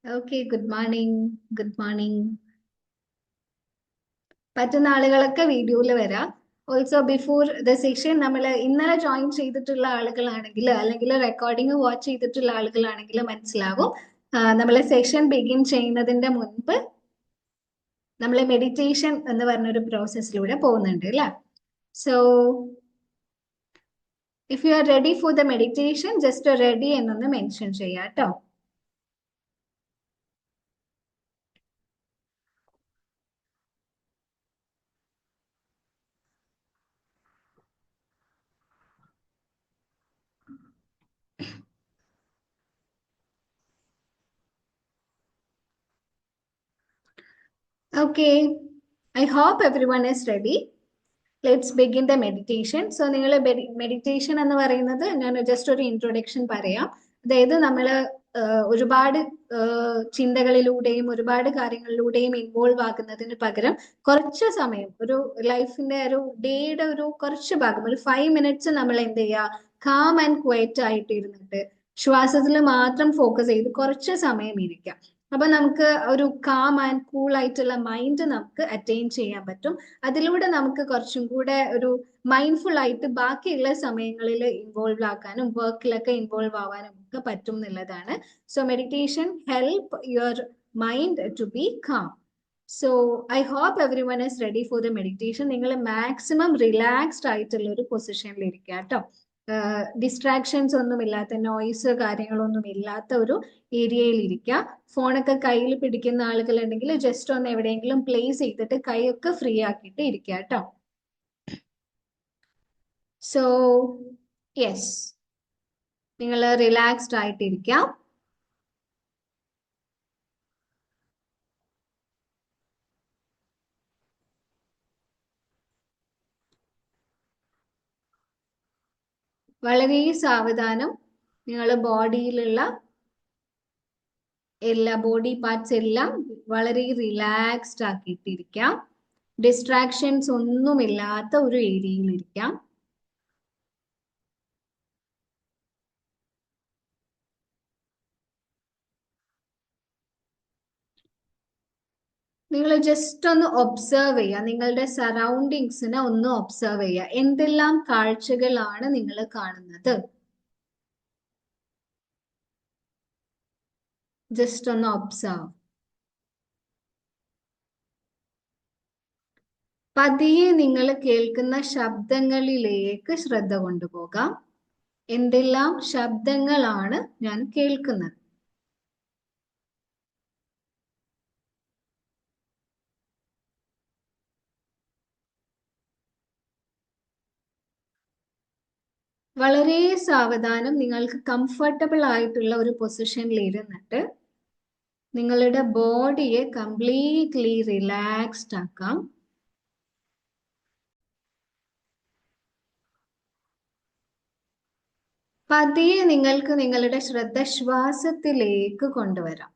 Okay, good morning. Good morning. പറ്റുന്ന ആളുകളൊക്കെ വീഡിയോയിൽ വരാം. ഓൾസോ ബിഫോർ ദ സെഷൻ നമ്മൾ ഇന്നലെ ജോയിൻ ചെയ്തിട്ടുള്ള ആളുകളാണെങ്കിൽ അല്ലെങ്കിൽ റെക്കോർഡിംഗ് വാച്ച് ചെയ്തിട്ടുള്ള ആളുകളാണെങ്കിൽ മനസ്സിലാവും. നമ്മൾ സെഷൻ ബിഗിൻ ചെയ്യുന്നതിന്റെ മുൻപ് നമ്മൾ മെഡിറ്റേഷൻ എന്ന് പറഞ്ഞൊരു പ്രോസസ്സിലൂടെ പോകുന്നുണ്ട് അല്ലേ? So if you are ready for the meditation, just ready എന്നൊന്ന് മെൻഷൻ ചെയ്യാം കേട്ടോ. Okay, I hope everyone is ready. Let's begin the meditation. So നിങ്ങൾ മെഡിറ്റേഷൻ എന്ന് പറയുന്നത് ഞാൻ ജസ്റ്റ് ഒരു ഇൻട്രൊഡക്ഷൻ പറയാം. അതായത് നമ്മൾ ഒരുപാട് ചിന്തകളിലൂടെയും ഒരുപാട് കാര്യങ്ങളിലൂടെയും ഇൻവോൾവ് ആകുന്നതിന് പകരം കുറച്ച് സമയം, ഒരു ലൈഫിന്റെ ഒരു ഡേയുടെ ഒരു കുറച്ച് ഭാഗം, ഒരു 5 മിനിറ്റ്സ് നമ്മൾ എന്ത് ചെയ്യുക, കാം ആൻഡ് ക്വയറ്റ് ആയിട്ട് ഇരുന്നിട്ട് ശ്വാസത്തിൽ മാത്രം ഫോക്കസ് ചെയ്ത് കുറച്ച് സമയം ഇരിക്കാം. അപ്പൊ നമുക്ക് ഒരു കാം ആൻഡ് കൂൾ ആയിട്ടുള്ള മൈൻഡ് നമുക്ക് അറ്റൈൻ ചെയ്യാൻ പറ്റും. അതിലൂടെ നമുക്ക് കുറച്ചും കൂടെ ഒരു മൈൻഡ്ഫുൾ ആയിട്ട് ബാക്കിയുള്ള സമയങ്ങളിൽ ഇൻവോൾവ് ആക്കാനും വർക്കിലൊക്കെ ഇൻവോൾവ് ആവാനും ഒക്കെ പറ്റും എന്നുള്ളതാണ്. So meditation help your mind to be calm. So I hope everyone is ready for the meditation. നിങ്ങൾ മാക്സിമം റിലാക്സ്ഡ് ആയിട്ടുള്ള ഒരു പൊസിഷനിൽ ഇരിക്കുക കേട്ടോ. ഡിസ്ട്രാക്ഷൻസ് ഒന്നും ഇല്ലാത്ത, നോയ്സ് കാര്യങ്ങളൊന്നും ഇല്ലാത്ത ഒരു ഏരിയയിൽ ഇരിക്കുക. ഫോണൊക്കെ കയ്യിൽ പിടിക്കുന്ന ആളുകൾ ഉണ്ടെങ്കിൽ ജസ്റ്റ് ഒന്ന് എവിടെയെങ്കിലും പ്ലേസ് ചെയ്തിട്ട് കൈയൊക്കെ ഫ്രീ ആക്കിയിട്ട് ഇരിക്കുക കേട്ടോ. സോ യെസ്, നിങ്ങൾ റിലാക്സ്ഡ് ആയിട്ടിരിക്കാം. വളരെ സാവധാനം നിങ്ങൾ ബോഡിയിലുള്ള എല്ലാ ബോഡി പാർട്സ് എല്ലാം വളരെ റിലാക്സ്ഡ് ആക്കിയിട്ടിരിക്കാം. ഡിസ്ട്രാക്ഷൻസ് ഒന്നുമില്ലാത്ത ഒരു ഏരിയയിൽ ഇരിക്കാം. നിങ്ങൾ ജസ്റ്റ് ഒന്ന് ഒബ്സർവ് ചെയ്യുക, നിങ്ങളുടെ സറൗണ്ടിങ്സിനെ ഒന്ന് ഒബ്സർവ് ചെയ്യുക. എന്തെല്ലാം കാഴ്ചകളാണ് നിങ്ങൾ കാണുന്നത്? ജസ്റ്റ് ഒന്ന് ഒബ്സർവ്. പതിയെ നിങ്ങൾ കേൾക്കുന്ന ശബ്ദങ്ങളിലേക്ക് ശ്രദ്ധ കൊണ്ടുപോകാം. എന്തെല്ലാം ശബ്ദങ്ങളാണ് ഞാൻ കേൾക്കുന്നത്? വളരെ സാവധാനം നിങ്ങൾക്ക് കംഫർട്ടബിൾ ആയിട്ടുള്ള ഒരു പൊസിഷനിൽ ഇരുന്നിട്ട് നിങ്ങളുടെ ബോഡിയെ കംപ്ലീറ്റ്ലി റിലാക്സ്ഡ് ആക്കാം. പതിയെ നിങ്ങൾക്ക് നിങ്ങളുടെ ശ്രദ്ധ ശ്വാസത്തിലേക്ക് കൊണ്ടുവരാം.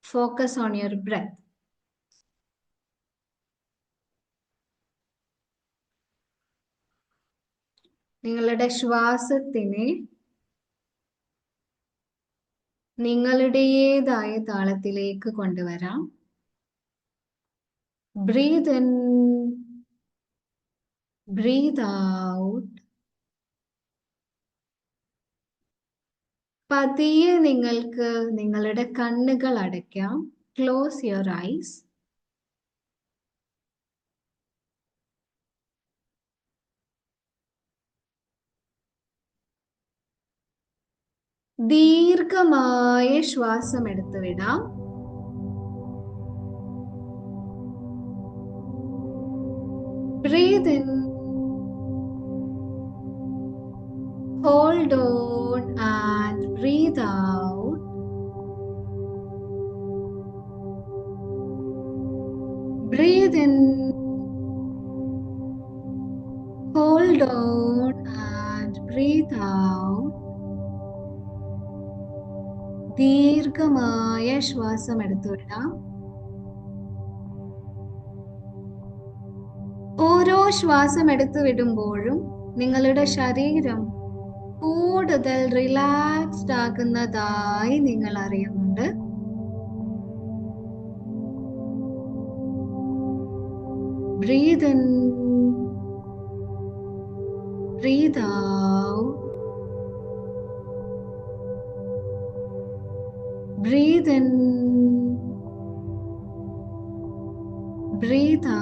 Focus on your breath. നിങ്ങളുടെ ശ്വാസത്തിനെ നിങ്ങളുടേതായ താളത്തിലേക്ക് കൊണ്ടുവരാം. Breathe in, breathe out. പതിയെ നിങ്ങൾക്ക് നിങ്ങളുടെ കണ്ണുകൾ അടയ്ക്കാം. Close your eyes. ദീർഘമായ ശ്വാസം എടുത്തു വിടാം. Breathe in, hold on and breathe out. Breathe in, hold on and breathe out. ദീർഘമായ ശ്വാസം എടുത്തു വിടാം. ഓരോ ശ്വാസം എടുത്തു വിടുമ്പോഴും നിങ്ങളുടെ ശരീരം കൂടുതൽ റിലാക്സ്ഡ് ആകുന്നതായി നിങ്ങൾ അറിയുന്നുണ്ട്. Breathe in, breathe out. Breathe in, breathe out.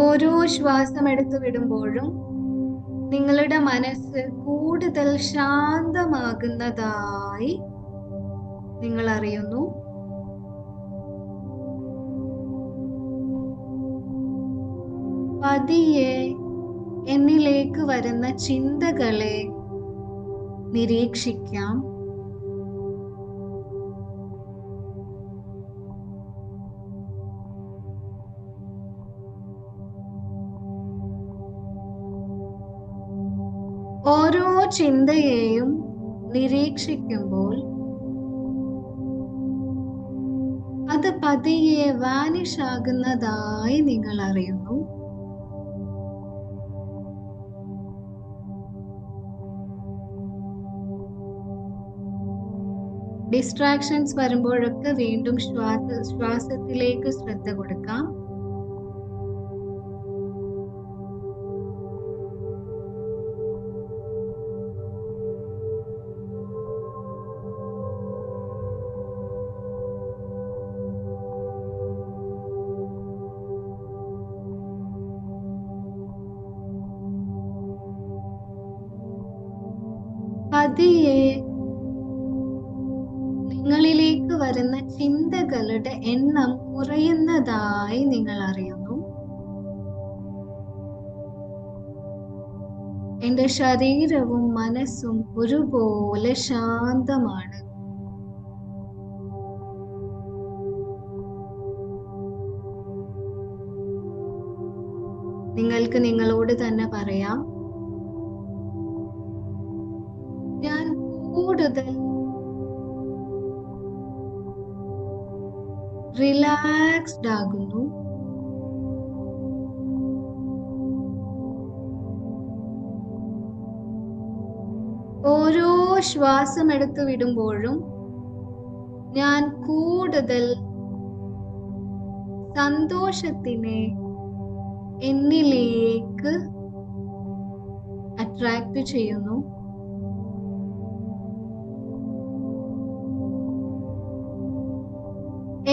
ഓരോ ശ്വാസം എടുത്തു വിടുമ്പോഴും നിങ്ങളുടെ മനസ്സ് കൂടുതൽ ശാന്തമാകുന്നതായി നിങ്ങൾ അറിയുന്നു. പതിയെ എന്നിലേക്ക് വരുന്ന ചിന്തകളെ നിരീക്ഷിക്കാം. ഓരോ ചിന്തയെയും നിരീക്ഷിക്കുമ്പോൾ അത് പതിയെ വാനിഷ് ആകുന്നതായി നിങ്ങൾ അറിയുന്നു. ഡിസ്ട്രാക്ഷൻസ് വരുമ്പോഴൊക്കെ വീണ്ടും ശ്വാസത്തിലേക്ക് ശ്രദ്ധ കൊടുക്കാം. പതിയെ നിങ്ങളിലേക്ക് വരുന്ന ചിന്തകളുടെ എണ്ണം കുറയുന്നതായി നിങ്ങൾ അറിയുന്നു. എന്റെ ശരീരവും മനസ്സും ഒരുപോലെ ശാന്തമാണ്. നിങ്ങൾക്ക് നിങ്ങളോട് തന്നെ പറയാം, ഞാൻ കൂടുതൽ റിലാക്സ്ഡ് ആകുന്നു. ഓരോ ശ്വാസം എടുത്തു വിടുമ്പോഴും ഞാൻ കൂടുതൽ സന്തോഷത്തിനെ എന്നിലേക്ക് അട്രാക്ട് ചെയ്യുന്നു.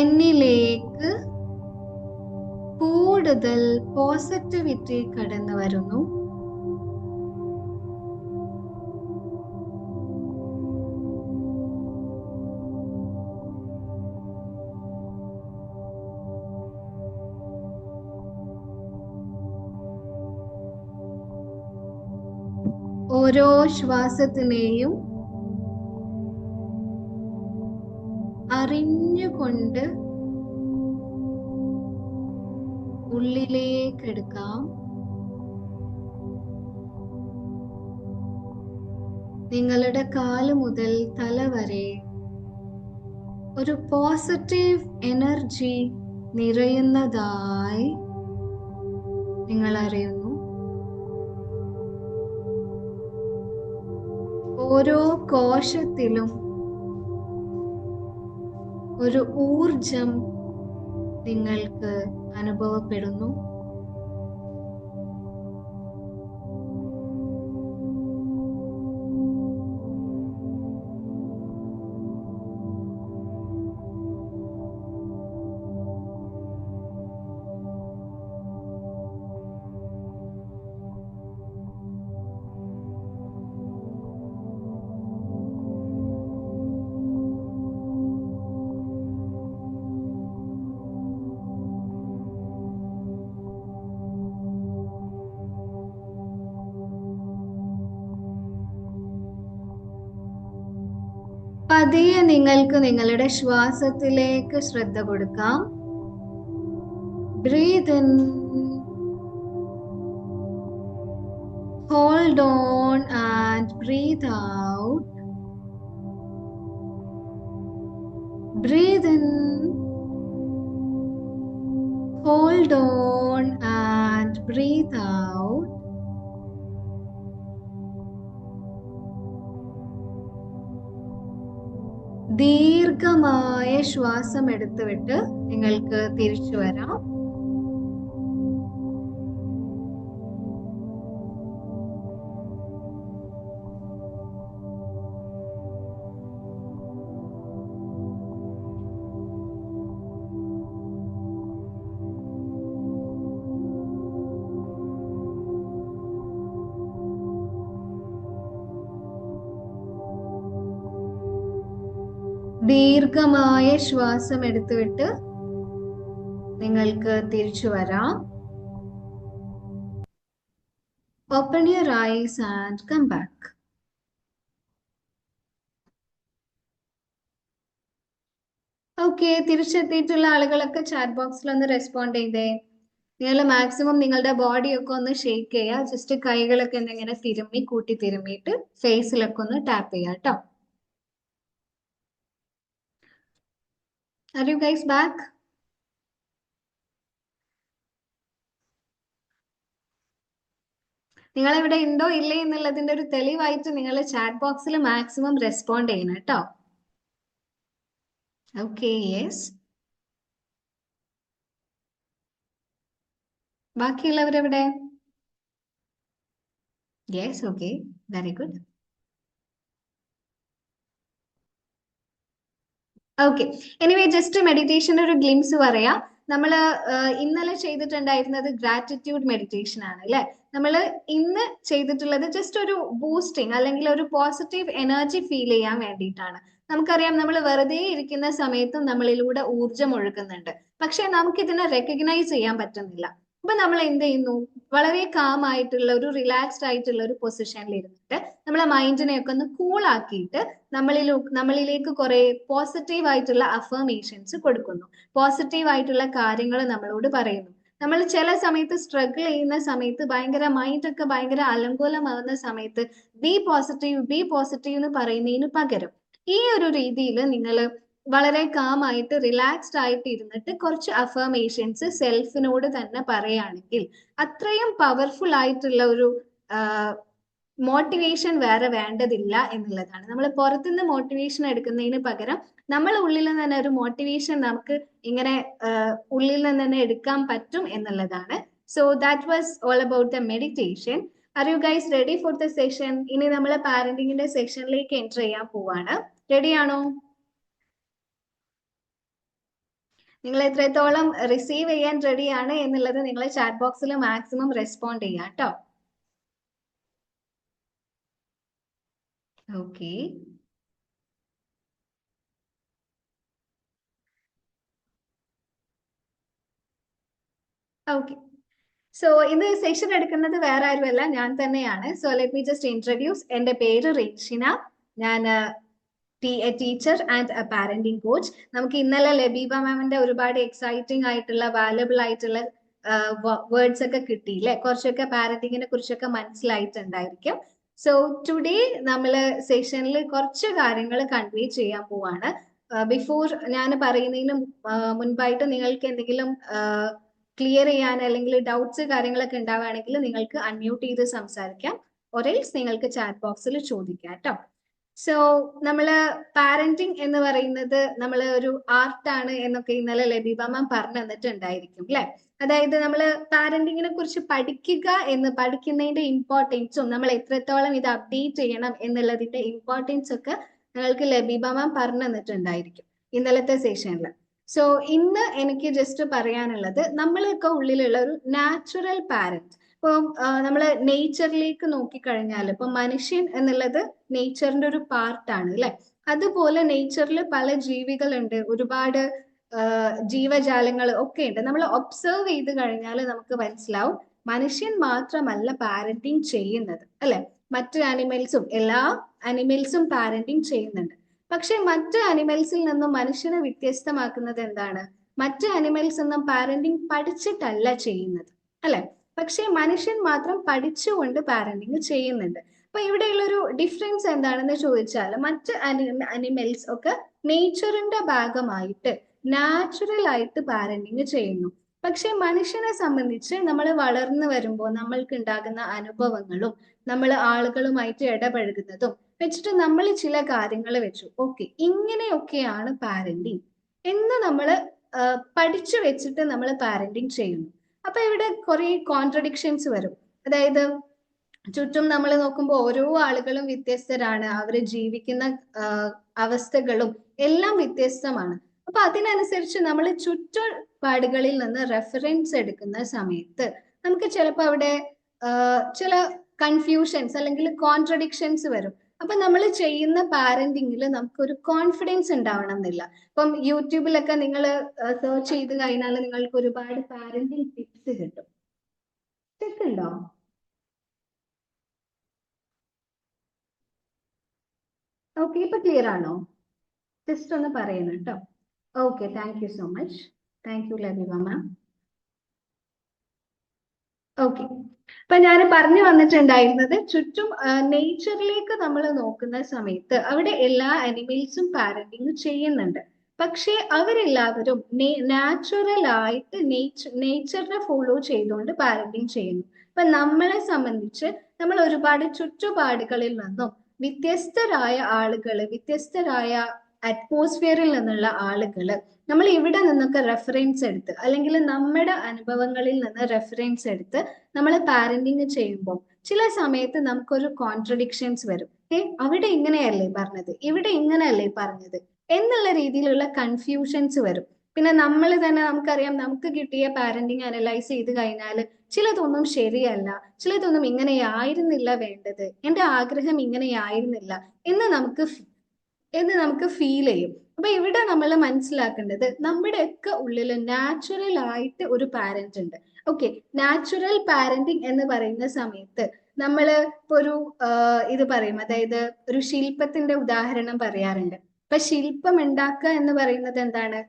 എന്നിലേക്ക് കൂടുതൽ പോസിറ്റിവിറ്റി കടന്നു വരുന്നു. ഓരോ ശ്വാസത്തിനെയും അറിഞ്ഞുകൊണ്ട് ഉള്ളിലേക്ക് എടുക്കാം. നിങ്ങളുടെ കാല് മുതൽ തല വരെ ഒരു പോസിറ്റീവ് എനർജി നിറയുന്നതായി നിങ്ങൾ അറിയുന്നു. ഓരോ കോശത്തിലും ഒരു ഊർജം നിങ്ങൾക്ക് അനുഭവപ്പെടുന്നു. പതിയെ നിങ്ങൾക്ക് നിങ്ങളുടെ ശ്വാസത്തിലേക്ക് ശ്രദ്ധ കൊടുക്കാം. Breathe in, hold on and breathe out. Breathe in, Hold on and breathe out. ദീർഘമായ ശ്വാസം എടുത്തുവിട്ട് നിങ്ങൾക്ക് തിരിച്ചു വരാം. ദീർഘമായ ശ്വാസം എടുത്തുവിട്ട് നിങ്ങൾക്ക് തിരിച്ചു വരാം. Open your eyes and come back. Okay, തിരിച്ചെത്തിയിട്ടുള്ള ആളുകളൊക്കെ ചാറ്റ് ബോക്സിൽ ഒന്ന് റെസ്പോണ്ട് ചെയ്തേ. നിങ്ങൾ മാക്സിമം നിങ്ങളുടെ ബോഡി ഒക്കെ ഒന്ന് ഷേക്ക് ചെയ്യുക. ജസ്റ്റ് കൈകളൊക്കെ എന്തെങ്കിലും തിരുമ്മി കൂട്ടി തിരുമ്മിയിട്ട് ഫേസിലൊക്കെ ഒന്ന് ടാപ്പ് ചെയ്യുക കേട്ടോ. Are you guys back? നിങ്ങൾ ഇവിടെ ഉണ്ടോ ഇല്ലേ എന്നുള്ളതിന്റെ ഒരു തെളിവായിട്ട് നിങ്ങൾ ചാറ്റ് ബോക്സിൽ മാക്സിമം റെസ്പോണ്ട് ചെയ്യണം കേട്ടോ. Okay, yes. ബാക്കിയുള്ളവരെവിടെ? Yes, okay, very good. Okay, anyway just മെഡിറ്റേഷൻ്റെ ഒരു ഗ്ലിംസ് പറയാം. നമ്മൾ ഇന്നലെ ചെയ്തിട്ടുണ്ടായിരുന്നത് ഗ്രാറ്റിറ്റ്യൂഡ് മെഡിറ്റേഷൻ ആണ് അല്ലെ. നമ്മൾ ഇന്ന് ചെയ്തിട്ടുള്ളത് ജസ്റ്റ് ഒരു ബൂസ്റ്റിംഗ് അല്ലെങ്കിൽ ഒരു പോസിറ്റീവ് എനർജി ഫീൽ ചെയ്യാൻ വേണ്ടിയിട്ടാണ്. നമുക്കറിയാം, നമ്മൾ വെറുതെ ഇരിക്കുന്ന സമയത്തും നമ്മളിലൂടെ ഊർജം ഒഴുകുന്നുണ്ട്. പക്ഷെ നമുക്ക് ഇതിനെ റെക്കഗ്നൈസ് ചെയ്യാൻ പറ്റുന്നില്ല. അപ്പൊ നമ്മൾ എന്ത് ചെയ്യുന്നു? വളരെ കാം ആയിട്ടുള്ള ഒരു റിലാക്സ്ഡ് ആയിട്ടുള്ള ഒരു പൊസിഷനിൽ ഇരുന്നിട്ട് നമ്മളെ മൈൻഡിനെ ഒക്കെ ഒന്ന് കൂൾ ആക്കിയിട്ട് നമ്മളിലേക്ക് കുറെ പോസിറ്റീവ് ആയിട്ടുള്ള അഫർമേഷൻസ് കൊടുക്കുന്നു. പോസിറ്റീവ് ആയിട്ടുള്ള കാര്യങ്ങൾ നമ്മളോട് പറയുന്നു. നമ്മൾ ചില സമയത്ത് സ്ട്രഗിൾ ചെയ്യുന്ന സമയത്ത് മൈൻഡൊക്കെ ഭയങ്കര അലങ്കോലമാകുന്ന സമയത്ത് ബി പോസിറ്റീവ് എന്ന് പറയുന്നതിന് പകരം ഈ ഒരു രീതിയിൽ നിങ്ങൾ വളരെ കാം ആയിട്ട് റിലാക്സ്ഡ് ആയിട്ട് ഇരുന്നിട്ട് കുറച്ച് അഫർമേഷൻസ് സെൽഫിനോട് തന്നെ പറയുകയാണെങ്കിൽ അത്രയും പവർഫുൾ ആയിട്ടുള്ള ഒരു മോട്ടിവേഷൻ വേറെ വേണ്ടതില്ല എന്നുള്ളതാണ്. നമ്മൾ പുറത്തുനിന്ന് മോട്ടിവേഷൻ എടുക്കുന്നതിന് പകരം നമ്മൾ ഉള്ളിൽ നിന്ന് തന്നെ ഒരു മോട്ടിവേഷൻ നമുക്ക് ഇങ്ങനെ ഉള്ളിൽ നിന്ന് തന്നെ എടുക്കാൻ പറ്റും എന്നുള്ളതാണ്. So that was all about the meditation. Are you guys ready for the session? ഇനി നമ്മൾ പാരന്റിങ്ങിന്റെ സെക്ഷനിലേക്ക് എൻ്റർ ചെയ്യാൻ പോവാണ്. റെഡിയാണോ? നിങ്ങൾ എത്രത്തോളം റിസീവ് ചെയ്യാൻ റെഡിയാണ് എന്നുള്ളത് നിങ്ങൾ ചാറ്റ് ബോക്സിൽ മാക്സിമം റെസ്പോണ്ട് ചെയ്യാം കേട്ടോ. Okay, okay. സോ ഇന്ന് സെഷൻ എടുക്കുന്നത് വേറെ ആരുമല്ല, ഞാൻ തന്നെയാണ്. So let me just introduce. എൻ്റെ പേര് റീഷിന. ഞാൻ teacher and A parenting coach. നമുക്ക് ഇന്നലെ ലബീബ മാമിന്റെ ഒരുപാട് എക്സൈറ്റിംഗ് ആയിട്ടുള്ള വാല്യബിൾ ആയിട്ടുള്ള വേർഡ്സ് ഒക്കെ കിട്ടിയില്ലേ? കുറച്ചൊക്കെ പാരന്റിങ്ങിനെ കുറിച്ചൊക്കെ മനസ്സിലായിട്ടുണ്ടായിരിക്കും. സോ ടുഡേ നമ്മൾ സെഷനിൽ കുറച്ച് കാര്യങ്ങൾ കൺവേ ചെയ്യാൻ പോവാണ്. ബിഫോർ ഞാൻ പറയുന്നതിന് മുൻപായിട്ട് നിങ്ങൾക്ക് എന്തെങ്കിലും ക്ലിയർ ചെയ്യാൻ അല്ലെങ്കിൽ ഡൗട്ട്സ് കാര്യങ്ങളൊക്കെ ഉണ്ടാവുകയാണെങ്കിൽ നിങ്ങൾക്ക് അൺമ്യൂട്ട് ചെയ്ത് സംസാരിക്കാം. ഒരേൽസ് നിങ്ങൾക്ക് ചാറ്റ് ബോക്സിൽ ചോദിക്കാം കേട്ടോ. സോ നമ്മള് പാരന്റിങ് എന്ന് പറയുന്നത് നമ്മൾ ഒരു ആർട്ടാണ് എന്നൊക്കെ ഇന്നലെ ലബീബ മാം പറഞ്ഞു തന്നിട്ടുണ്ടായിരിക്കും അല്ലെ. അതായത് നമ്മൾ പാരന്റിങ്ങിനെ കുറിച്ച് പഠിക്കുന്നതിന്റെ ഇമ്പോർട്ടൻസും നമ്മൾ എത്രത്തോളം ഇത് അപ്ഡേറ്റ് ചെയ്യണം എന്നുള്ളതിന്റെ ഇമ്പോർട്ടൻസ് ഒക്കെ നിങ്ങൾക്ക് ലബീബ മാം പറഞ്ഞു തന്നിട്ടുണ്ടായിരിക്കും ഇന്നലത്തെ സെഷനിൽ. സോ ഇന്ന് എനിക്ക് ജസ്റ്റ് പറയാനുള്ളത്, നമ്മളൊക്കെ ഉള്ളിലുള്ള ഒരു നാച്ചുറൽ പാരന്റ്. ഇപ്പോൾ നമ്മൾ നേച്ചറിലേക്ക് നോക്കിക്കഴിഞ്ഞാൽ ഇപ്പൊ മനുഷ്യൻ എന്നുള്ളത് നേച്ചറിന്റെ ഒരു പാർട്ടാണ് അല്ലെ. അതുപോലെ നേച്ചറിൽ പല ജീവികളുണ്ട്, ഒരുപാട് ജീവജാലങ്ങൾ ഒക്കെ ഉണ്ട്. നമ്മൾ ഒബ്സർവ് ചെയ്ത് കഴിഞ്ഞാൽ നമുക്ക് മനസ്സിലാവും മനുഷ്യൻ മാത്രമല്ല പാരന്റിങ് ചെയ്യുന്നത് അല്ലെ. മറ്റു ആനിമൽസും എല്ലാ ആനിമൽസും പാരന്റിങ് ചെയ്യുന്നുണ്ട്. പക്ഷെ മറ്റ് ആനിമൽസിൽ നിന്നും മനുഷ്യനെ വ്യത്യസ്തമാക്കുന്നത് എന്താണ്? മറ്റ് ആനിമൽസ് ഒന്നും പാരന്റിങ് പഠിച്ചിട്ടല്ല ചെയ്യുന്നത് അല്ലെ. പക്ഷെ മനുഷ്യൻ മാത്രം പഠിച്ചുകൊണ്ട് പാരന്റിങ് ചെയ്യുന്നുണ്ട്. അപ്പൊ ഇവിടെയുള്ളൊരു ഡിഫറൻസ് എന്താണെന്ന് ചോദിച്ചാൽ, മറ്റ് അനിമൽസ് ഒക്കെ നേച്ചറിന്റെ ഭാഗമായിട്ട് നാച്ചുറൽ ആയിട്ട് പാരന്റിങ് ചെയ്യുന്നു. പക്ഷെ മനുഷ്യനെ സംബന്ധിച്ച് നമ്മൾ വളർന്നു വരുമ്പോൾ നമ്മൾക്ക് ഉണ്ടാകുന്ന അനുഭവങ്ങളും നമ്മൾ ആളുകളുമായിട്ട് ഇടപഴകുന്നതും വെച്ചിട്ട് നമ്മൾ ചില കാര്യങ്ങൾ വെച്ചു ഓക്കെ ഇങ്ങനെയൊക്കെയാണ് പാരന്റിങ് എന്ന് നമ്മൾ പഠിച്ചു വെച്ചിട്ട് നമ്മൾ പാരന്റിങ് ചെയ്യുന്നു. അപ്പൊ ഇവിടെ കുറെ കോൺട്രഡിക്ഷൻസ് വരും. അതായത് ചുറ്റും നമ്മൾ നോക്കുമ്പോൾ ഓരോ ആളുകളും വ്യത്യസ്തരാണ്, അവര് ജീവിക്കുന്ന അവസ്ഥകളും എല്ലാം വ്യത്യസ്തമാണ്. അപ്പൊ അതിനനുസരിച്ച് നമ്മൾ ചുറ്റുപാടുകളിൽ നിന്ന് റെഫറൻസ് എടുക്കുന്ന സമയത്ത് നമുക്ക് ചിലപ്പോൾ അവിടെ ചില കൺഫ്യൂഷൻസ് അല്ലെങ്കിൽ കോൺട്രഡിക്ഷൻസ് വരും. അപ്പൊ നമ്മൾ ചെയ്യുന്ന പാരന്റിങ്ങിൽ നമുക്കൊരു കോൺഫിഡൻസ് ഉണ്ടാവണം എന്നില്ല. ഇപ്പം യൂട്യൂബിലൊക്കെ നിങ്ങൾ സെർച്ച് ചെയ്ത് കഴിഞ്ഞാൽ നിങ്ങൾക്ക് ഒരുപാട് പാരന്റിങ് ടിപ്സ് കിട്ടും. കേൾക്കുന്നുണ്ടോ? ഓക്കെ, ഇപ്പൊ ക്ലിയർ ആണോ? ജസ്റ്റ് ഒന്ന് പറയുന്നു കേട്ടോ. Okay, thank you so much. Thank you Labiba ma'am. Okay, അപ്പൊ ഞാൻ പറഞ്ഞു വന്നിട്ടുണ്ടായിരുന്നത് ചുറ്റും നേച്ചറിലേക്ക് നമ്മൾ നോക്കുന്ന സമയത്ത് അവിടെ എല്ലാ അനിമൽസും പാരന്റിങ് ചെയ്യുന്നുണ്ട്. പക്ഷെ അവരെല്ലാവരും നാച്ചുറൽ ആയിട്ട് നേച്ചറിനെ ഫോളോ ചെയ്തുകൊണ്ട് പാരന്റിങ് ചെയ്യുന്നു. അപ്പൊ നമ്മളെ സംബന്ധിച്ച് നമ്മൾ ഒരുപാട് ചുറ്റുപാടുകളിൽ നിന്നും വ്യത്യസ്തരായ ആളുകള്, വ്യത്യസ്തരായ അറ്റ്മോസ്ഫിയറിൽ നിന്നുള്ള ആളുകള് നമ്മൾ ഇവിടെ നിന്നൊക്കെ റെഫറൻസ് എടുത്ത് അല്ലെങ്കിൽ നമ്മുടെ അനുഭവങ്ങളിൽ നിന്ന് റെഫറൻസ് എടുത്ത് നമ്മൾ പാരന്റിങ് ചെയ്യുമ്പോൾ ചില സമയത്ത് നമുക്കൊരു കോൺട്രഡിക്ഷൻസ് വരും. അവിടെ ഇങ്ങനെയല്ലേ പറഞ്ഞത്, ഇവിടെ ഇങ്ങനെയല്ലേ പറഞ്ഞത് എന്നുള്ള രീതിയിലുള്ള കൺഫ്യൂഷൻസ് വരും. പിന്നെ നമ്മൾ തന്നെ നമുക്കറിയാം, നമുക്ക് കിട്ടിയ പാരന്റിങ് അനലൈസ് ചെയ്ത് കഴിഞ്ഞാൽ ചിലതൊന്നും ശരിയല്ല, ചിലതൊന്നും ഇങ്ങനെയായിരുന്നില്ല വേണ്ടത്, എന്റെ ആഗ്രഹം ഇങ്ങനെയായിരുന്നില്ല എന്ന് നമുക്ക് ഫീൽ ചെയ്യും. അപ്പൊ ഇവിടെ നമ്മൾ മനസ്സിലാക്കേണ്ടത് നമ്മുടെയൊക്കെ ഉള്ളിൽ നാച്ചുറൽ ആയിട്ട് ഒരു പാരന്റ് ഉണ്ട്. ഓക്കെ, നാച്ചുറൽ പാരന്റിങ് എന്ന് പറയുന്ന സമയത്ത് നമ്മൾ ഇപ്പൊ ഒരു ഇത് പറയും, അതായത് ഒരു ശില്പത്തിന്റെ ഉദാഹരണം പറയാറുണ്ട്. ഇപ്പൊ ശില്പം ഉണ്ടാക്കുക എന്ന് പറയുന്നത് എന്താണ്?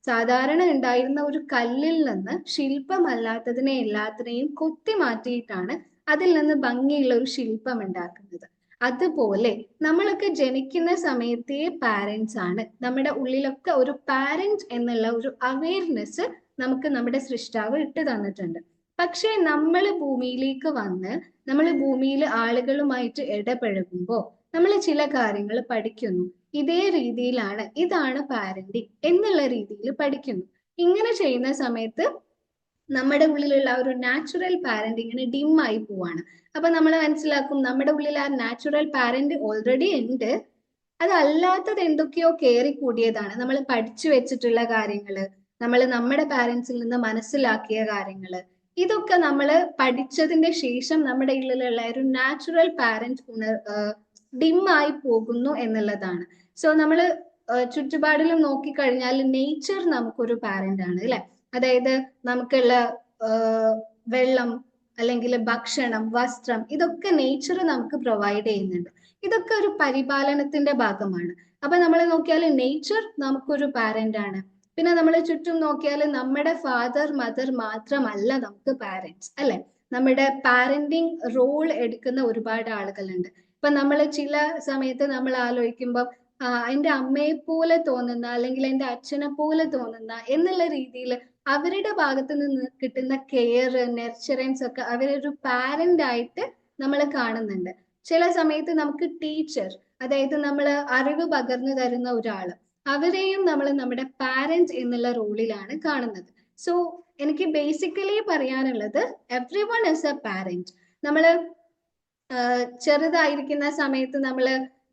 സാധാരണ ഉണ്ടായിരുന്ന ഒരു കല്ലിൽ നിന്ന് ശില്പമല്ലാത്തതിനെ എല്ലാത്തിനെയും കൊത്തി മാറ്റിയിട്ടാണ് അതിൽ നിന്ന് ഭംഗിയുള്ള ഒരു ശില്പം ഉണ്ടാക്കുന്നത്. അതുപോലെ നമ്മളൊക്കെ ജനിക്കുന്ന സമയത്തെ പാരന്റ്സ് ആണ്. നമ്മുടെ ഉള്ളിലൊക്കെ ഒരു പാരന്റ് എന്നുള്ള ഒരു അവയർനെസ് നമുക്ക് നമ്മുടെ സൃഷ്ടാവ് ഇട്ട് തന്നിട്ടുണ്ട്. പക്ഷെ നമ്മൾ ഭൂമിയിലേക്ക് വന്ന് നമ്മൾ ഭൂമിയിൽ ആളുകളുമായിട്ട് ഇടപഴകുമ്പോൾ നമ്മൾ ചില കാര്യങ്ങൾ പഠിക്കുന്നു. ഇതേ രീതിയിലാണ്, ഇതാണ് പാരന്റിങ് എന്നുള്ള രീതിയിൽ പഠിക്കുന്നു. ഇങ്ങനെ ചെയ്യുന്ന സമയത്ത് നമ്മുടെ ഉള്ളിലുള്ള ഒരു നാച്ചുറൽ പാരന്റ് ഇങ്ങനെ ഡിം ആയി പോവാണ്. അപ്പൊ നമ്മൾ മനസ്സിലാക്കും നമ്മുടെ ഉള്ളിൽ ആ നാച്ചുറൽ പാരന്റ് ഓൾറെഡി ഉണ്ട്, അതല്ലാത്തത് എന്തൊക്കെയോ കയറി കൂടിയതാണ്. നമ്മൾ പഠിച്ചു വെച്ചിട്ടുള്ള കാര്യങ്ങള്, നമ്മൾ നമ്മുടെ പാരന്റ്സിൽ നിന്ന് മനസ്സിലാക്കിയ കാര്യങ്ങള്, ഇതൊക്കെ നമ്മൾ പഠിച്ചതിന്റെ ശേഷം നമ്മുടെ ഉള്ളിലുള്ള ഒരു നാച്ചുറൽ പാരന്റ് ഡിം ആയി പോകുന്നു എന്നുള്ളതാണ്. സോ നമ്മൾ ചുറ്റുപാടിലും നോക്കിക്കഴിഞ്ഞാൽ നേച്ചർ നമുക്കൊരു പാരന്റ് ആണ് അല്ലെ. അതായത് നമുക്കുള്ള വെള്ളം അല്ലെങ്കിൽ ഭക്ഷണം, വസ്ത്രം, ഇതൊക്കെ നേച്ചർ നമുക്ക് പ്രൊവൈഡ് ചെയ്യുന്നുണ്ട്. ഇതൊക്കെ ഒരു പരിപാലനത്തിന്റെ ഭാഗമാണ്. അപ്പൊ നമ്മൾ നോക്കിയാൽ നേച്ചർ നമുക്കൊരു പാരന്റ് ആണ്. പിന്നെ നമ്മൾ ചുറ്റും നോക്കിയാൽ നമ്മുടെ ഫാദർ മദർ മാത്രമല്ല നമുക്ക് പാരന്റ്സ് അല്ലെ. നമ്മുടെ പാരന്റിങ് റോൾ എടുക്കുന്ന ഒരുപാട് ആളുകളുണ്ട്. ഇപ്പൊ നമ്മൾ ചില സമയത്ത് നമ്മൾ ആലോചിക്കുമ്പോൾ എന്റെ അമ്മയെ പോലെ തോന്നുന്ന അല്ലെങ്കിൽ എന്റെ അച്ഛനെ പോലെ തോന്നുന്ന എന്നുള്ള രീതിയിൽ അവരുടെ ഭാഗത്ത് നിന്ന് കിട്ടുന്ന കെയർ, നെർച്ചറൻസ് ഒക്കെ അവരൊരു പാരന്റ് ആയിട്ട് നമ്മൾ കാണുന്നുണ്ട്. ചില സമയത്ത് നമുക്ക് ടീച്ചർ, അതായത് നമ്മൾ അറിവ് പകർന്നു തരുന്ന ഒരാള്, അവരെയും നമ്മൾ നമ്മുടെ പാരന്റ് എന്നുള്ള റോളിലാണ് കാണുന്നത്. സോ എനിക്ക് ബേസിക്കലി പറയാനുള്ളത് every one is A parent. നമ്മള് ചെറുതായിരിക്കുന്ന സമയത്ത് നമ്മൾ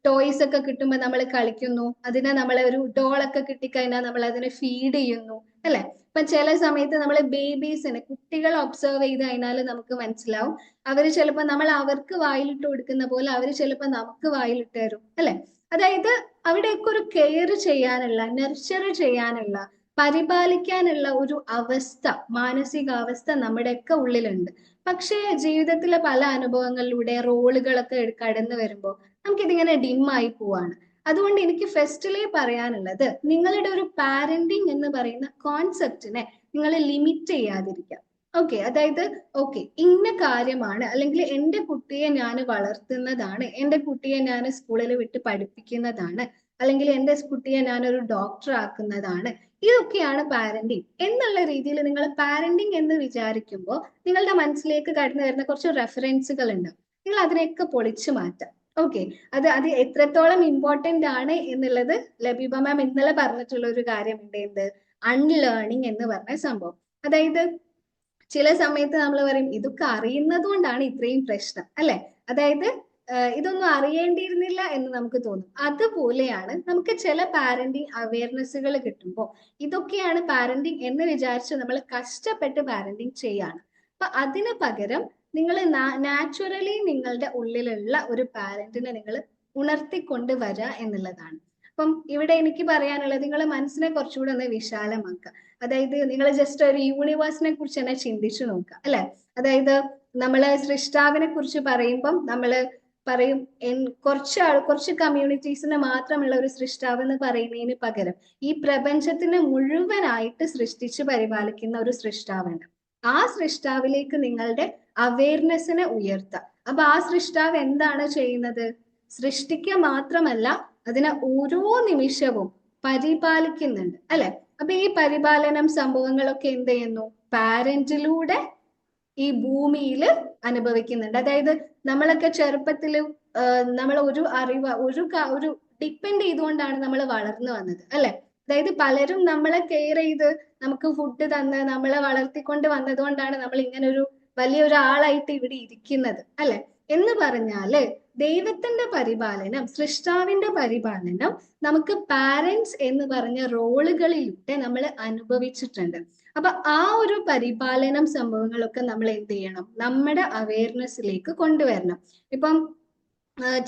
ടോയ്സ് ഒക്കെ കിട്ടുമ്പോൾ നമ്മൾ കളിക്കുന്നു, അതിനെ നമ്മൾ ഒരു ഡോളൊക്കെ കിട്ടിക്കഴിഞ്ഞാൽ നമ്മൾ അതിനെ ഫീഡ് ചെയ്യുന്നു അല്ലെ. ഇപ്പൊ ചില സമയത്ത് നമ്മൾ ബേബീസിനെ, കുട്ടികളെ ഒബ്സർവ് ചെയ്ത് കഴിഞ്ഞാൽ നമുക്ക് മനസ്സിലാവും അവര് ചിലപ്പോൾ നമ്മൾ അവർക്ക് വായിലിട്ട് കൊടുക്കുന്ന പോലെ അവര് ചിലപ്പോൾ നമുക്ക് വായിലിട്ട് തരും അല്ലെ. അതായത് അവിടെയൊക്കെ ഒരു കെയർ ചെയ്യാനുള്ള, നെർച്ചർ ചെയ്യാനുള്ള, പരിപാലിക്കാനുള്ള ഒരു അവസ്ഥ, മാനസികാവസ്ഥ നമ്മുടെയൊക്കെ ഉള്ളിലുണ്ട്. പക്ഷേ ജീവിതത്തിലെ പല അനുഭവങ്ങളിലൂടെ റോളുകളൊക്കെ കടന്നു വരുമ്പോൾ നമുക്കിതിങ്ങനെ ഡിം ആയി പോവാണ്. അതുകൊണ്ട് എനിക്ക് ഫസ്റ്റിലേ പറയാനുള്ളത്, നിങ്ങളുടെ ഒരു പാരന്റിങ് എന്ന് പറയുന്ന കോൺസെപ്റ്റിനെ നിങ്ങൾ ലിമിറ്റ് ചെയ്യാതിരിക്കുക. ഓക്കെ, അതായത് ഓക്കെ ഇന്ന കാര്യമാണ്, അല്ലെങ്കിൽ എൻ്റെ കുട്ടിയെ ഞാൻ വളർത്തുന്നതാണ്, എൻ്റെ കുട്ടിയെ ഞാൻ സ്കൂളിൽ വിട്ട് പഠിപ്പിക്കുന്നതാണ്, അല്ലെങ്കിൽ എൻ്റെ കുട്ടിയെ ഞാനൊരു ഡോക്ടർ ആക്കുന്നതാണ്. ഇതൊക്കെയാണ് പാരന്റിങ് എന്നുള്ള രീതിയിൽ നിങ്ങൾ പാരന്റിങ് എന്ന് വിചാരിക്കുമ്പോൾ നിങ്ങളുടെ മനസ്സിലേക്ക് കടന്നു വരുന്ന കുറച്ച് റെഫറൻസുകൾ ഉണ്ട്. നിങ്ങൾ അതിനെയൊക്കെ പൊളിച്ചു മാറ്റാം. ഓക്കെ, അത് എത്രത്തോളം ഇമ്പോർട്ടന്റ് ആണ് എന്നുള്ളത് ലബീബ മാം ഇന്നലെ പറഞ്ഞിട്ടുള്ള ഒരു കാര്യമുണ്ട്. എന്ത്? അൺലേണിംഗ് എന്ന് പറഞ്ഞ സംഭവം. അതായത് ചില സമയത്ത് നമ്മൾ പറയും ഇതൊക്കെ അറിയുന്നത് കൊണ്ടാണ് ഇത്രയും പ്രശ്നം, അല്ലെ? അതായത് ഇതൊന്നും അറിയേണ്ടിയിരുന്നില്ല എന്ന് നമുക്ക് തോന്നും. അതുപോലെയാണ് നമുക്ക് ചില പാരന്റിങ് അവയർനെസ്സുകൾ കിട്ടുമ്പോൾ ഇതൊക്കെയാണ് പാരന്റിങ് എന്ന് വിചാരിച്ച് നമ്മൾ കഷ്ടപ്പെട്ട് പാരന്റിങ് ചെയ്യാണ്. അപ്പൊ അതിന് പകരം നിങ്ങൾ നാച്ചുറലി നിങ്ങളുടെ ഉള്ളിലുള്ള ഒരു പാരന്റിനെ നിങ്ങൾ ഉണർത്തിക്കൊണ്ട് വരിക എന്നുള്ളതാണ്. അപ്പം ഇവിടെ എനിക്ക് പറയാനുള്ളത്, നിങ്ങൾ മനസ്സിനെ കുറച്ചുകൂടെ ഒന്ന് വിശാലമാക്കുക. അതായത് നിങ്ങൾ ജസ്റ്റ് ഒരു യൂണിവേഴ്സിനെ കുറിച്ച് തന്നെ ചിന്തിച്ചു നോക്കുക, അല്ലെ? അതായത് നമ്മള് സൃഷ്ടാവിനെ കുറിച്ച് പറയുമ്പം നമ്മള് പറയും കുറച്ച് കമ്മ്യൂണിറ്റീസിന് മാത്രമുള്ള ഒരു സൃഷ്ടാവ് എന്ന് പറയുന്നതിന് പകരം ഈ പ്രപഞ്ചത്തിനെ മുഴുവനായിട്ട് സൃഷ്ടിച്ച് പരിപാലിക്കുന്ന ഒരു സൃഷ്ടാവുണ്ട്. ആ സൃഷ്ടാവിലേക്ക് നിങ്ങളുടെ അവയർനെസ്സിനെ ഉയർത്താം. അപ്പൊ ആ സൃഷ്ടാവ് എന്താണ് ചെയ്യുന്നത്? സൃഷ്ടിക്കുക മാത്രമല്ല, അതിനെ ഓരോ നിമിഷവും പരിപാലിക്കുന്നുണ്ട്, അല്ലെ? അപ്പൊ ഈ പരിപാലനം സംഭവങ്ങളൊക്കെ എന്ത് ചെയ്യുന്നു? പാരന്റിലൂടെ ഈ ഭൂമിയിൽ അനുഭവിക്കുന്നുണ്ട്. അതായത് നമ്മളൊക്കെ ചെറുപ്പത്തിൽ നമ്മൾ ഒരു അറിവ് ഒരു ഡിപ്പെൻഡ് ചെയ്തുകൊണ്ടാണ് നമ്മൾ വളർന്നു വന്നത്, അല്ലെ? അതായത് പലരും നമ്മളെ കെയർ ചെയ്ത് നമുക്ക് ഫുഡ് തന്ന് നമ്മളെ വളർത്തിക്കൊണ്ട് വന്നതുകൊണ്ടാണ് നമ്മൾ ഇങ്ങനെ ഒരു വലിയൊരാളായിട്ട് ഇവിടെ ഇരിക്കുന്നത്, അല്ലെ? എന്ന് പറഞ്ഞാല് ദൈവത്തിന്റെ പരിപാലനം, സൃഷ്ടാവിന്റെ പരിപാലനം നമുക്ക് പാരന്റ്സ് എന്ന് പറഞ്ഞ റോളുകളിലൂടെ നമ്മൾ അനുഭവിച്ചിട്ടുണ്ട്. അപ്പൊ ആ ഒരു പരിപാലനം സംഭവങ്ങളൊക്കെ നമ്മൾ എന്ത് ചെയ്യണം? നമ്മുടെ അവയർനെസ്സിലേക്ക് കൊണ്ടുവരണം. ഇപ്പം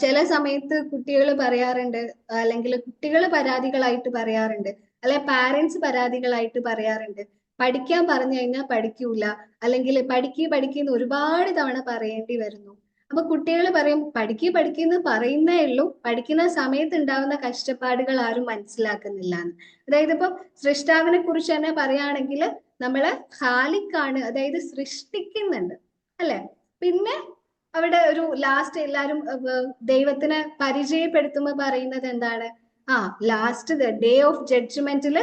ചില സമയത്ത് കുട്ടികൾ പറയാറുണ്ട്, അല്ലെങ്കിൽ കുട്ടികൾ പരാതികളായിട്ട് പറയാറുണ്ട്, അല്ലെ പാരന്റ്സ് പരാതികളായിട്ട് പറയാറുണ്ട്, പഠിക്കാൻ പറഞ്ഞു കഴിഞ്ഞാൽ പഠിക്കൂല, അല്ലെങ്കിൽ പഠിക്കുന്ന ഒരുപാട് തവണ പറയേണ്ടി വരുന്നു. അപ്പൊ കുട്ടികൾ പറയും പഠിക്കുന്ന പറയുന്നേ ഉള്ളൂ, പഠിക്കുന്ന സമയത്ത് ഉണ്ടാവുന്ന കഷ്ടപ്പാടുകൾ ആരും മനസ്സിലാക്കുന്നില്ല എന്ന്. അതായത് ഇപ്പം സൃഷ്ടാവിനെ കുറിച്ച് തന്നെ പറയുകയാണെങ്കിൽ നമ്മള് ഖാലിക്കാണ്, അതായത് സൃഷ്ടിക്കുന്നുണ്ട്, അല്ലെ? പിന്നെ അവിടെ ഒരു ലാസ്റ്റ് എല്ലാരും ദൈവത്തിനെ പരിചയപ്പെടുത്തുമ്പോൾ പറയുന്നത് എന്താണ്? ലാസ്റ്റ് ഡേ ഓഫ് ജഡ്ജ്മെന്റില്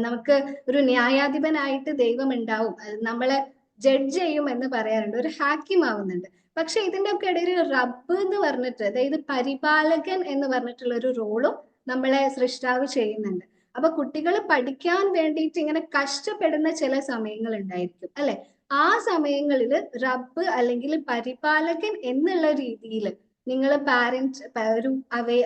നമുക്ക് ഒരു ന്യായാധിപനായിട്ട് ദൈവം ഉണ്ടാവും, നമ്മളെ ജഡ്ജ് ചെയ്യും എന്ന് പറയാറുണ്ട്, ഒരു ഹാക്കിം ആവുന്നുണ്ട്. പക്ഷെ ഇതിന്റെ ഒക്കെ ഇടയിൽ റബ്ബ് എന്ന് പറഞ്ഞിട്ട്, അതായത് പരിപാലകൻ എന്ന് പറഞ്ഞിട്ടുള്ള ഒരു റോളും നമ്മളെ സൃഷ്ടാവ് ചെയ്യുന്നുണ്ട്. അപ്പൊ കുട്ടികൾ പഠിക്കാൻ വേണ്ടിയിട്ട് ഇങ്ങനെ കഷ്ടപ്പെടുന്ന ചില സമയങ്ങൾ ഉണ്ടായിരിക്കും, അല്ലെ? ആ സമയങ്ങളിൽ റബ്ബ് അല്ലെങ്കിൽ പരിപാലകൻ എന്നുള്ള രീതിയിൽ നിങ്ങൾ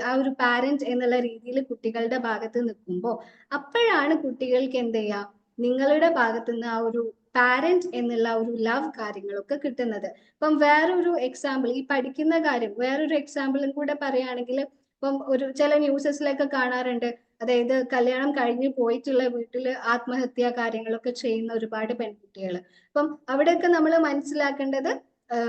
ആ ഒരു പാരന്റ് എന്നുള്ള രീതിയിൽ കുട്ടികളുടെ ഭാഗത്ത് നിൽക്കുമ്പോൾ അപ്പോഴാണ് കുട്ടികൾക്ക് എന്ത് ചെയ്യാ, നിങ്ങളുടെ ഭാഗത്ത് നിന്ന് ആ ഒരു പാരന്റ് എന്നുള്ള ഒരു ലവ് കാര്യങ്ങളൊക്കെ കിട്ടുന്നത്. ഇപ്പം വേറൊരു എക്സാമ്പിൾ, ഈ പഠിക്കുന്ന കാര്യം വേറൊരു എക്സാമ്പിളും കൂടെ പറയുകയാണെങ്കിൽ, ഇപ്പം ചില ന്യൂസസിലൊക്കെ കാണാറുണ്ട്, അതായത് കല്യാണം കഴിഞ്ഞു പോയിട്ടുള്ള വീട്ടിൽ ആത്മഹത്യാ കാര്യങ്ങളൊക്കെ ചെയ്യുന്ന ഒരുപാട് പെൺകുട്ടികൾ. അപ്പം അവിടെയൊക്കെ നമ്മൾ മനസ്സിലാക്കേണ്ടത്,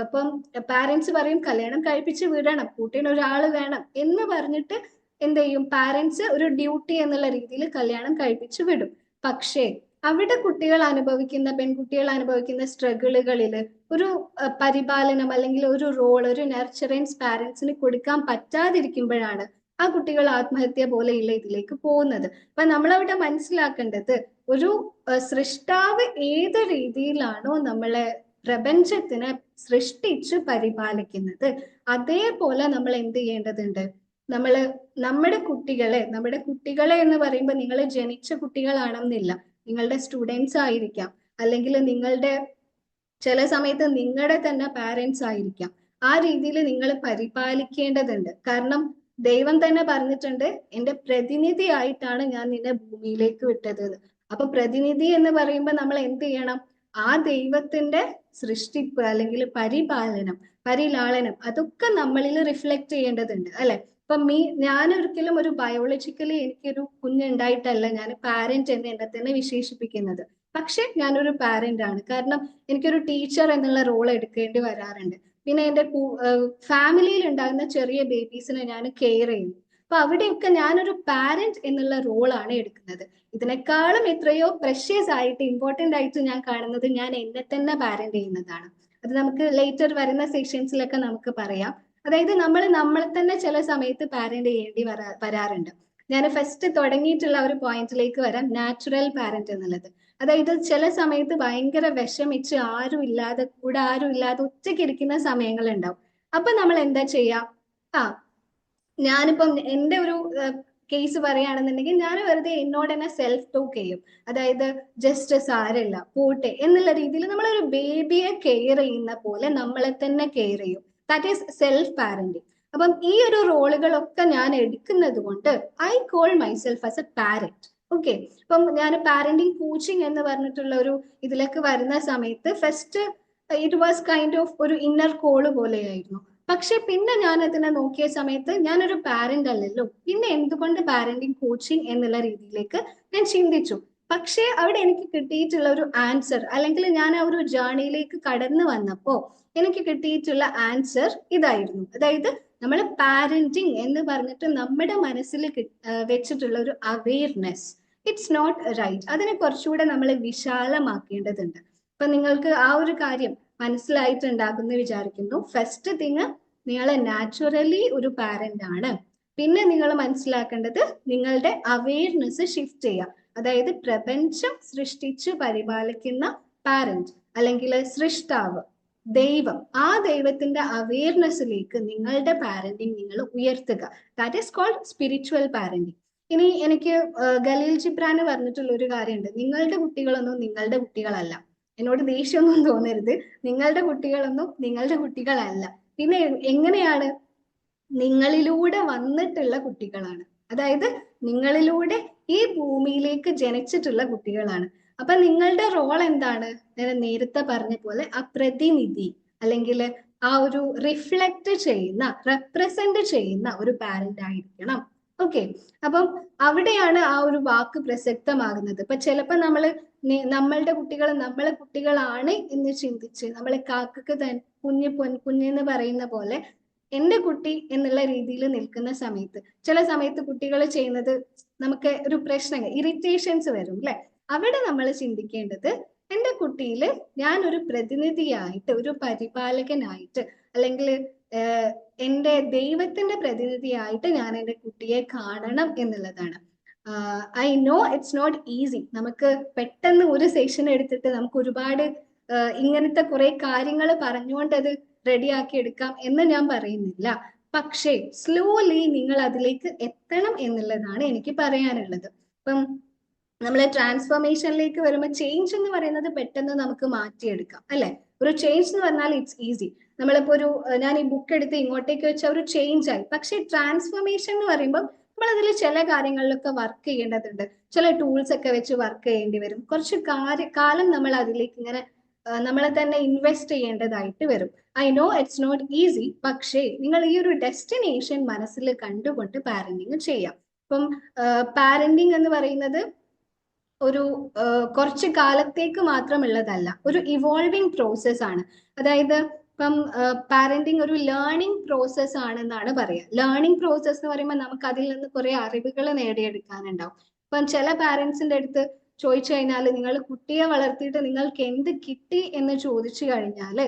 ഇപ്പം പാരന്റ്സ് പറയും കല്യാണം കഴിപ്പിച്ച് വിടണം, കൂട്ടിന് ഒരാൾ വേണം എന്ന് പറഞ്ഞിട്ട് എന്ത് ചെയ്യും? പാരന്റ്സ് ഒരു ഡ്യൂട്ടി എന്നുള്ള രീതിയിൽ കല്യാണം കഴിപ്പിച്ച് വിടും. പക്ഷേ അവിടെ പെൺകുട്ടികൾ അനുഭവിക്കുന്ന സ്ട്രഗിളുകളിൽ ഒരു പരിപാലനം അല്ലെങ്കിൽ ഒരു റോൾ, ഒരു നർച്ചറൻസ് പാരന്റ്സിന് കൊടുക്കാൻ പറ്റാതിരിക്കുമ്പോഴാണ് ആ കുട്ടികൾ ആത്മഹത്യ പോലെയുള്ള ഇതിലേക്ക് പോകുന്നത്. അപ്പൊ നമ്മളവിടെ മനസ്സിലാക്കേണ്ടത്, ഒരു സൃഷ്ടാവ് ഏത് രീതിയിലാണോ നമ്മളെ പ്രപഞ്ചത്തിനെ സൃഷ്ടിച്ച് പരിപാലിക്കുന്നത്, അതേപോലെ നമ്മൾ എന്ത് ചെയ്യേണ്ടതുണ്ട്? നമ്മുടെ കുട്ടികളെ എന്ന് പറയുമ്പോൾ നിങ്ങൾ ജനിച്ച കുട്ടികളാണെന്നില്ല, നിങ്ങളുടെ സ്റ്റുഡൻസ് ആയിരിക്കാം, അല്ലെങ്കിൽ നിങ്ങളുടെ ചില സമയത്ത് നിങ്ങളുടെ തന്നെ പാരന്റ്സ് ആയിരിക്കാം. ആ രീതിയിൽ നിങ്ങൾ പരിപാലിക്കേണ്ടതുണ്ട്. കാരണം ദൈവം തന്നെ പറഞ്ഞിട്ടുണ്ട്, എന്റെ പ്രതിനിധി ആയിട്ടാണ് ഞാൻ നിന്നെ ഭൂമിയിലേക്ക് വിട്ടത്. അപ്പൊ പ്രതിനിധി എന്ന് പറയുമ്പോൾ നമ്മൾ എന്ത് ചെയ്യണം? ആ ദൈവത്തിന്റെ സൃഷ്ടിപ്പ് അല്ലെങ്കിൽ പരിലാളനം അതൊക്കെ നമ്മളിൽ റിഫ്ലക്ട് ചെയ്യേണ്ടതുണ്ട്, അല്ലെ? ഇപ്പൊ ഞാൻ ഒരിക്കലും ഒരു ബയോളജിക്കലി എനിക്കൊരു കുഞ്ഞുണ്ടായിട്ടല്ല ഞാൻ പാരന്റ് എന്ന് എന്നെ തന്നെ വിശേഷിപ്പിക്കുന്നത്. പക്ഷെ ഞാനൊരു പാരന്റ് ആണ്, കാരണം എനിക്കൊരു ടീച്ചർ എന്നുള്ള റോൾ എടുക്കേണ്ടി വരാറുണ്ട്. പിന്നെ എൻ്റെ ഫാമിലിയിൽ ഉണ്ടാകുന്ന ചെറിയ ബേബീസിനെ ഞാൻ കെയർ ചെയ്യുന്നു. അപ്പൊ അവിടെയൊക്കെ ഞാനൊരു പാരന്റ് എന്നുള്ള റോളാണ് എടുക്കുന്നത്. ഇതിനേക്കാളും എത്രയോ പ്രഷ്യസ് ആയിട്ട് ഇമ്പോർട്ടന്റ് ആയിട്ട് ഞാൻ കാണുന്നത് ഞാൻ എന്നെ തന്നെ പാരന്റ് ചെയ്യുന്നതാണ്. അത് നമുക്ക് ലേറ്റർ വരുന്ന സെഷൻസിലൊക്കെ നമുക്ക് പറയാം. അതായത് നമ്മളെ തന്നെ ചില സമയത്ത് പാരന്റ് ചെയ്യേണ്ടി വരാറുണ്ട്. ഞാൻ ഫസ്റ്റ് തുടങ്ങിയിട്ടുള്ള ഒരു പോയിന്റിലേക്ക് വരാം, നാച്ചുറൽ പാരന്റ് എന്നുള്ളത്. അതായത് ചില സമയത്ത് ഭയങ്കര വിഷമിച്ച് കൂടെ ആരും ഇല്ലാതെ ഒറ്റയ്ക്ക് ഇരിക്കുന്ന സമയങ്ങൾ ഉണ്ടാവും. അപ്പൊ നമ്മൾ എന്താ ചെയ്യാ? ആ ഞാനിപ്പം എന്റെ ഒരു കേസ് പറയുകയാണെന്നുണ്ടെങ്കിൽ ഞാൻ വെറുതെ എന്നോട് തന്നെ സെൽഫ് ടോക്ക് ചെയ്യും. അതായത് ജസ്റ്റ് സാരമില്ല പോട്ടെ എന്നുള്ള രീതിയിൽ നമ്മളൊരു ബേബിയെ കെയർ ചെയ്യുന്ന പോലെ നമ്മളെ തന്നെ കെയർ ചെയ്യും. That is self parenting. അപ്പം ഈ ഒരു റോളുകളൊക്കെ ഞാൻ എടുക്കുന്നത് കൊണ്ട് I call myself as A parent. Okay, ഇപ്പം ഞാൻ പാരന്റിങ് കോച്ചിങ് എന്ന് പറഞ്ഞിട്ടുള്ള ഒരു ഇതിലേക്ക് വരുന്ന സമയത്ത് first it was kind of ഒരു ഇന്നർ കോള് പോലെയായിരുന്നു. പക്ഷെ പിന്നെ ഞാൻ അതിനെ നോക്കിയ സമയത്ത് ഞാനൊരു പാരന്റ് അല്ലല്ലോ, പിന്നെ എന്തുകൊണ്ട് പാരന്റിങ് കോച്ചിങ് എന്നുള്ള രീതിയിലേക്ക് ഞാൻ ചിന്തിച്ചു. പക്ഷേ അവിടെ എനിക്ക് കിട്ടിയിട്ടുള്ള ഒരു ആൻസർ, അല്ലെങ്കിൽ ഞാൻ ആ ഒരു ജേർണിയിലേക്ക് കടന്നു വന്നപ്പോ എനിക്ക് കിട്ടിയിട്ടുള്ള ആൻസർ ഇതായിരുന്നു. അതായത് നമ്മൾ പാരന്റിങ് എന്ന് പറഞ്ഞിട്ട് നമ്മുടെ മനസ്സിൽ വെച്ചിട്ടുള്ള ഒരു അവെയർനെസ്, ഇറ്റ്സ് നോട്ട് റൈറ്റ്. അതിനെ കുറച്ചുകൂടെ നമ്മൾ വിശാലമാക്കേണ്ടതുണ്ട്. അപ്പൊ നിങ്ങൾക്ക് ആ ഒരു കാര്യം മനസ്സിലായിട്ടുണ്ടാകുമെന്ന് വിചാരിക്കുന്നു. ഫസ്റ്റ് തിങ്, നിങ്ങൾ നാച്ചുറലി ഒരു പാരന്റ് ആണ്. പിന്നെ നിങ്ങൾ മനസ്സിലാക്കേണ്ടത് നിങ്ങളുടെ അവെയർനെസ് ഷിഫ്റ്റ് ചെയ്യുക. അതായത് പ്രപഞ്ചം സൃഷ്ടിച്ച് പരിപാലിക്കുന്ന പാരന്റ് അല്ലെങ്കിൽ സൃഷ്ടാവ് ദൈവം, ആ ദൈവത്തിന്റെ അവെയർനെസ്സിലേക്ക് നിങ്ങളുടെ പാരന്റിങ് നിങ്ങൾ ഉയർത്തുക. That is called spiritual parenting. ഇനി എനിക്ക് ഖലീൽ ജിബ്രാൻ പറഞ്ഞിട്ടുള്ള ഒരു കാര്യമുണ്ട്, നിങ്ങളുടെ കുട്ടികളൊന്നും നിങ്ങളുടെ കുട്ടികളല്ല. എന്നോട് ദേഷ്യമൊന്നും തോന്നരുത്, നിങ്ങളുടെ കുട്ടികളൊന്നും നിങ്ങളുടെ കുട്ടികളല്ല. പിന്നെ എങ്ങനെയാണ്? നിങ്ങളിലൂടെ വന്നിട്ടുള്ള കുട്ടികളാണ്. അതായത് നിങ്ങളിലൂടെ ഈ ഭൂമിയിലേക്ക് ജനിച്ചിട്ടുള്ള കുട്ടികളാണ്. അപ്പൊ നിങ്ങളുടെ റോൾ എന്താണ്? ഞാൻ നേരത്തെ പറഞ്ഞ പോലെ ആ പ്രതിനിധി, അല്ലെങ്കിൽ ആ ഒരു റിഫ്ലക്ട് ചെയ്യുന്ന, റെപ്രസെന്റ് ചെയ്യുന്ന ഒരു പാരന്റ് ആയിരിക്കണം. ഓക്കെ, അപ്പം അവിടെയാണ് ആ ഒരു വാക്ക് പ്രസക്തമാകുന്നത്. ഇപ്പൊ ചിലപ്പോ നമ്മളുടെ കുട്ടികൾ നമ്മളെ കുട്ടികളാണ് എന്ന് ചിന്തിച്ച് നമ്മളെ കാക്കക്ക് കുഞ്ഞ് പൊൻകുഞ്ഞെന്ന് പറയുന്ന പോലെ എന്റെ കുട്ടി എന്നുള്ള രീതിയിൽ നിൽക്കുന്ന സമയത്ത് ചില സമയത്ത് കുട്ടികൾ ചെയ്യുന്നത് നമുക്ക് ഒരു പ്രശ്നങ്ങൾ, ഇറിറ്റേഷൻസ് വരും അല്ലെ? അവിടെ നമ്മൾ ചിന്തിക്കേണ്ടത്, എന്റെ കുട്ടിയിൽ ഞാൻ ഒരു പ്രതിനിധിയായിട്ട്, ഒരു പരിപാലകനായിട്ട്, അല്ലെങ്കിൽ എന്റെ ദൈവത്തിന്റെ പ്രതിനിധിയായിട്ട് ഞാൻ എന്റെ കുട്ടിയെ കാണണം എന്നുള്ളതാണ്. I know it's not easy. നമുക്ക് പെട്ടെന്ന് ഒരു സെഷൻ എടുത്തിട്ട് നമുക്ക് ഒരുപാട് ഇങ്ങനത്തെ കുറെ കാര്യങ്ങൾ പറഞ്ഞുകൊണ്ട് അത് റെഡിയാക്കി എടുക്കാം എന്ന് ഞാൻ പറയുന്നില്ല. പക്ഷേ സ്ലോലി നിങ്ങൾ അതിലേക്ക് എത്തണം എന്നുള്ളതാണ് എനിക്ക് പറയാനുള്ളത്. ഇപ്പം നമ്മൾ ട്രാൻസ്ഫോർമേഷനിലേക്ക് വരുമ്പോൾ ചേഞ്ച് എന്ന് പറയുന്നത് പെട്ടെന്ന് നമുക്ക് മാറ്റിയെടുക്കാം അല്ലെ? ഒരു ചേഞ്ച് എന്ന് പറഞ്ഞാൽ ഇറ്റ്സ് ഈസി. നമ്മളിപ്പോ ഞാൻ ഈ ബുക്ക് എടുത്ത് ഇങ്ങോട്ടേക്ക് വെച്ച ഒരു ചേഞ്ച് ആയി. പക്ഷെ ട്രാൻസ്ഫോർമേഷൻ എന്ന് പറയുമ്പോൾ നമ്മൾ അതിൽ ചില കാര്യങ്ങളിലൊക്കെ വർക്ക് ചെയ്യേണ്ടതുണ്ട്. ചില ടൂൾസ് ഒക്കെ വെച്ച് വർക്ക് ചെയ്യേണ്ടി വരും. കുറച്ച് കാലം നമ്മൾ അതിലേക്ക് ഇങ്ങനെ നമ്മളെ തന്നെ ഇൻവെസ്റ്റ് ചെയ്യേണ്ടതായിട്ട് വരും. I know it's not easy. പക്ഷേ നിങ്ങൾ ഈ ഒരു ഡെസ്റ്റിനേഷൻ മനസ്സിൽ കണ്ടുകൊണ്ട് പാരന്റിങ് ചെയ്യാം. ഇപ്പം പാരന്റിങ് എന്ന് പറയുന്നത് ഒരു കുറച്ച് കാലത്തേക്ക് മാത്രമുള്ളതല്ല, ഒരു ഇവോൾവിങ് പ്രോസസ് ആണ്. അതായത് ഇപ്പം പാരന്റിങ് ഒരു ലേണിംഗ് പ്രോസസ് ആണെന്നാണ് പറയുക. ലേണിംഗ് പ്രോസസ് എന്ന് പറയുമ്പോൾ നമുക്ക് അതിൽ നിന്ന് കുറെ അറിവുകൾ നേടിയെടുക്കാനുണ്ടാവും. ഇപ്പം ചില പാരന്റ്സിന്റെ അടുത്ത് ചോദിച്ചു കഴിഞ്ഞാൽ നിങ്ങൾ കുട്ടിയെ വളർത്തിയിട്ട് നിങ്ങൾക്ക് എന്ത് കിട്ടി എന്ന് ചോദിച്ചു കഴിഞ്ഞാൽ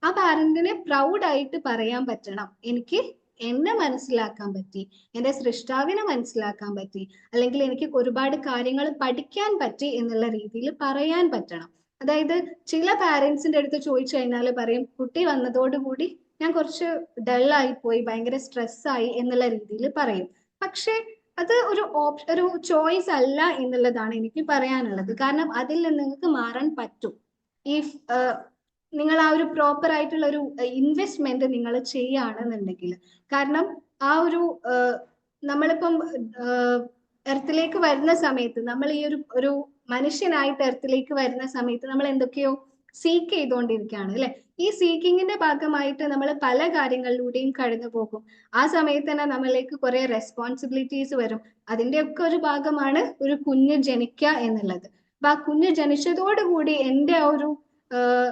ആ പാരന്റിനെ പ്രൗഡായിട്ട് പറയാൻ പറ്റണം, എനിക്ക് എന്നെ മനസ്സിലാക്കാൻ പറ്റി, എന്റെ സൃഷ്ടാവിനെ മനസ്സിലാക്കാൻ പറ്റി, അല്ലെങ്കിൽ എനിക്ക് ഒരുപാട് കാര്യങ്ങൾ പഠിക്കാൻ പറ്റി എന്നുള്ള രീതിയിൽ പറയാൻ പറ്റണം. അതായത് ചില പാരന്റ്സിന്റെ അടുത്ത് ചോദിച്ചു കഴിഞ്ഞാൽ പറയും, കുട്ടി വന്നതോടുകൂടി ഞാൻ കുറച്ച് ഡള്ളായി പോയി, ഭയങ്കര സ്ട്രെസ്സായി എന്നുള്ള രീതിയിൽ പറയും. പക്ഷെ അത് ഒരു ചോയ്സ് അല്ല എന്നുള്ളതാണ് എനിക്ക് പറയാനുള്ളത്. കാരണം അതിൽ നിന്ന് നിങ്ങൾക്ക് മാറാൻ പറ്റും ഇഫ് നിങ്ങൾ ആ ഒരു പ്രോപ്പർ ആയിട്ടുള്ള ഒരു ഇൻവെസ്റ്റ്മെന്റ് നിങ്ങൾ ചെയ്യുകയാണെന്നുണ്ടെങ്കിൽ. കാരണം ആ ഒരു നമ്മളിപ്പം എർത്തിലേക്ക് വരുന്ന സമയത്ത്, നമ്മൾ ഈ ഒരു മനുഷ്യനായിട്ട് എർത്തിലേക്ക് വരുന്ന സമയത്ത് നമ്മൾ എന്തൊക്കെയോ സീക്ക് ചെയ്തുകൊണ്ടിരിക്കുകയാണ് അല്ലെ? ഈ സീക്കിങ്ങിന്റെ ഭാഗമായിട്ട് നമ്മൾ പല കാര്യങ്ങളിലൂടെയും കടന്നു പോകും. ആ സമയത്ത് തന്നെ നമ്മളിലേക്ക് കുറെ റെസ്പോൺസിബിലിറ്റീസ് വരും. അതിന്റെയൊക്കെ ഒരു ഭാഗമാണ് ഒരു കുഞ്ഞ് ജനിക്കുക എന്നുള്ളത്. അപ്പൊ ആ കുഞ്ഞ് ജനിച്ചതോടുകൂടി എന്റെ ആ ഒരു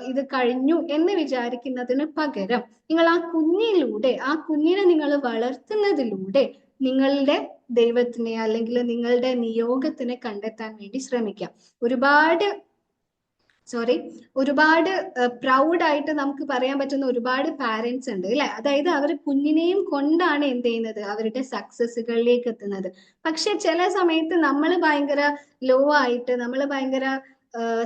ഇത് കഴിഞ്ഞു എന്ന് വിചാരിക്കുന്നതിന് പകരം നിങ്ങൾ ആ കുഞ്ഞിനെ നിങ്ങൾ വളർത്തുന്നതിലൂടെ നിങ്ങളുടെ ദൈവത്തിനെ അല്ലെങ്കിൽ നിങ്ങളുടെ നിയോഗത്തിനെ കണ്ടെത്താൻ വേണ്ടി ശ്രമിക്കാം. ഒരുപാട് സോറി, ഒരുപാട് പ്രൗഡായിട്ട് നമുക്ക് പറയാൻ പറ്റുന്ന ഒരുപാട് പാരന്റ്സ് ഉണ്ട് അല്ലെ. അതായത് അവർ കുഞ്ഞിനെയും കൊണ്ടാണ് എന്ത് ചെയ്യുന്നത്, അവരുടെ സക്സസുകളിലേക്ക് എത്തുന്നത്. പക്ഷെ ചില സമയത്ത് നമ്മൾ ഭയങ്കര ലോ ആയിട്ട്, നമ്മൾ ഭയങ്കര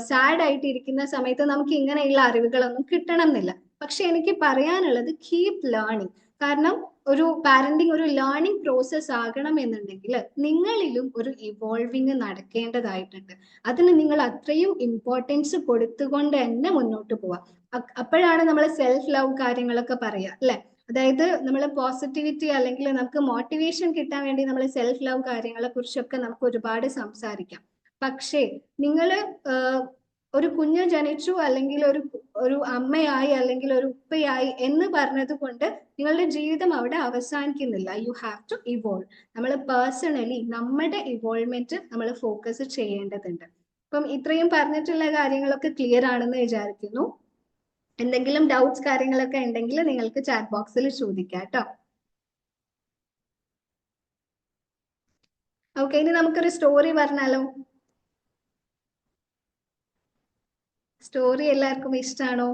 സാഡ് ആയിട്ട് ഇരിക്കുന്ന സമയത്ത് നമുക്ക് ഇങ്ങനെയുള്ള അറിവുകളൊന്നും കിട്ടണം എന്നില്ല. പക്ഷെ എനിക്ക് പറയാനുള്ളത് കീപ് ലേണിംഗ്. കാരണം ഒരു പാരന്റിങ് ഒരു ലേണിംഗ് പ്രോസസ് ആകണം എന്നുണ്ടെങ്കിൽ നിങ്ങളിലും ഒരു ഇവോൾവിങ് നടക്കേണ്ടതായിട്ടുണ്ട്. അതിന് നിങ്ങൾ അത്രയും ഇമ്പോർട്ടൻസ് കൊടുത്തുകൊണ്ട് തന്നെ മുന്നോട്ട് പോവാം. അപ്പോഴാണ് നമ്മൾ സെൽഫ് ലവ് കാര്യങ്ങളൊക്കെ പറയുക അല്ലെ. അതായത് നമ്മൾ പോസിറ്റിവിറ്റി അല്ലെങ്കിൽ നമുക്ക് മോട്ടിവേഷൻ കിട്ടാൻ വേണ്ടി നമ്മൾ സെൽഫ് ലവ് കാര്യങ്ങളെ കുറിച്ചൊക്കെ നമുക്ക് ഒരുപാട് സംസാരിക്കാം. പക്ഷേ നിങ്ങൾ ഒരു കുഞ്ഞ് ജനിച്ചു അല്ലെങ്കിൽ ഒരു അമ്മയായി അല്ലെങ്കിൽ ഒരു ഉപ്പയായി എന്ന് പറഞ്ഞത് കൊണ്ട് നിങ്ങളുടെ ജീവിതം അവിടെ അവസാനിക്കുന്നില്ല. You have to evolve. നമ്മൾ പേഴ്സണലി നമ്മുടെ ഇവോൾവ്മെന്റ് നമ്മൾ ഫോക്കസ് ചെയ്യേണ്ടതുണ്ട്. അപ്പം ഇത്രയും പറഞ്ഞിട്ടുള്ള കാര്യങ്ങളൊക്കെ ക്ലിയർ ആണെന്ന് വിചാരിക്കുന്നു. എന്തെങ്കിലും ഡൗട്ട്സ് കാര്യങ്ങളൊക്കെ ഉണ്ടെങ്കിൽ നിങ്ങൾക്ക് ചാറ്റ് ബോക്സിൽ ചോദിക്കാം കേട്ടോ. ഓക്കെ, ഇനി നമുക്കൊരു സ്റ്റോറി പറഞ്ഞാലോ? സ്റ്റോറി എല്ലാവർക്കും ഇഷ്ടമാണോ?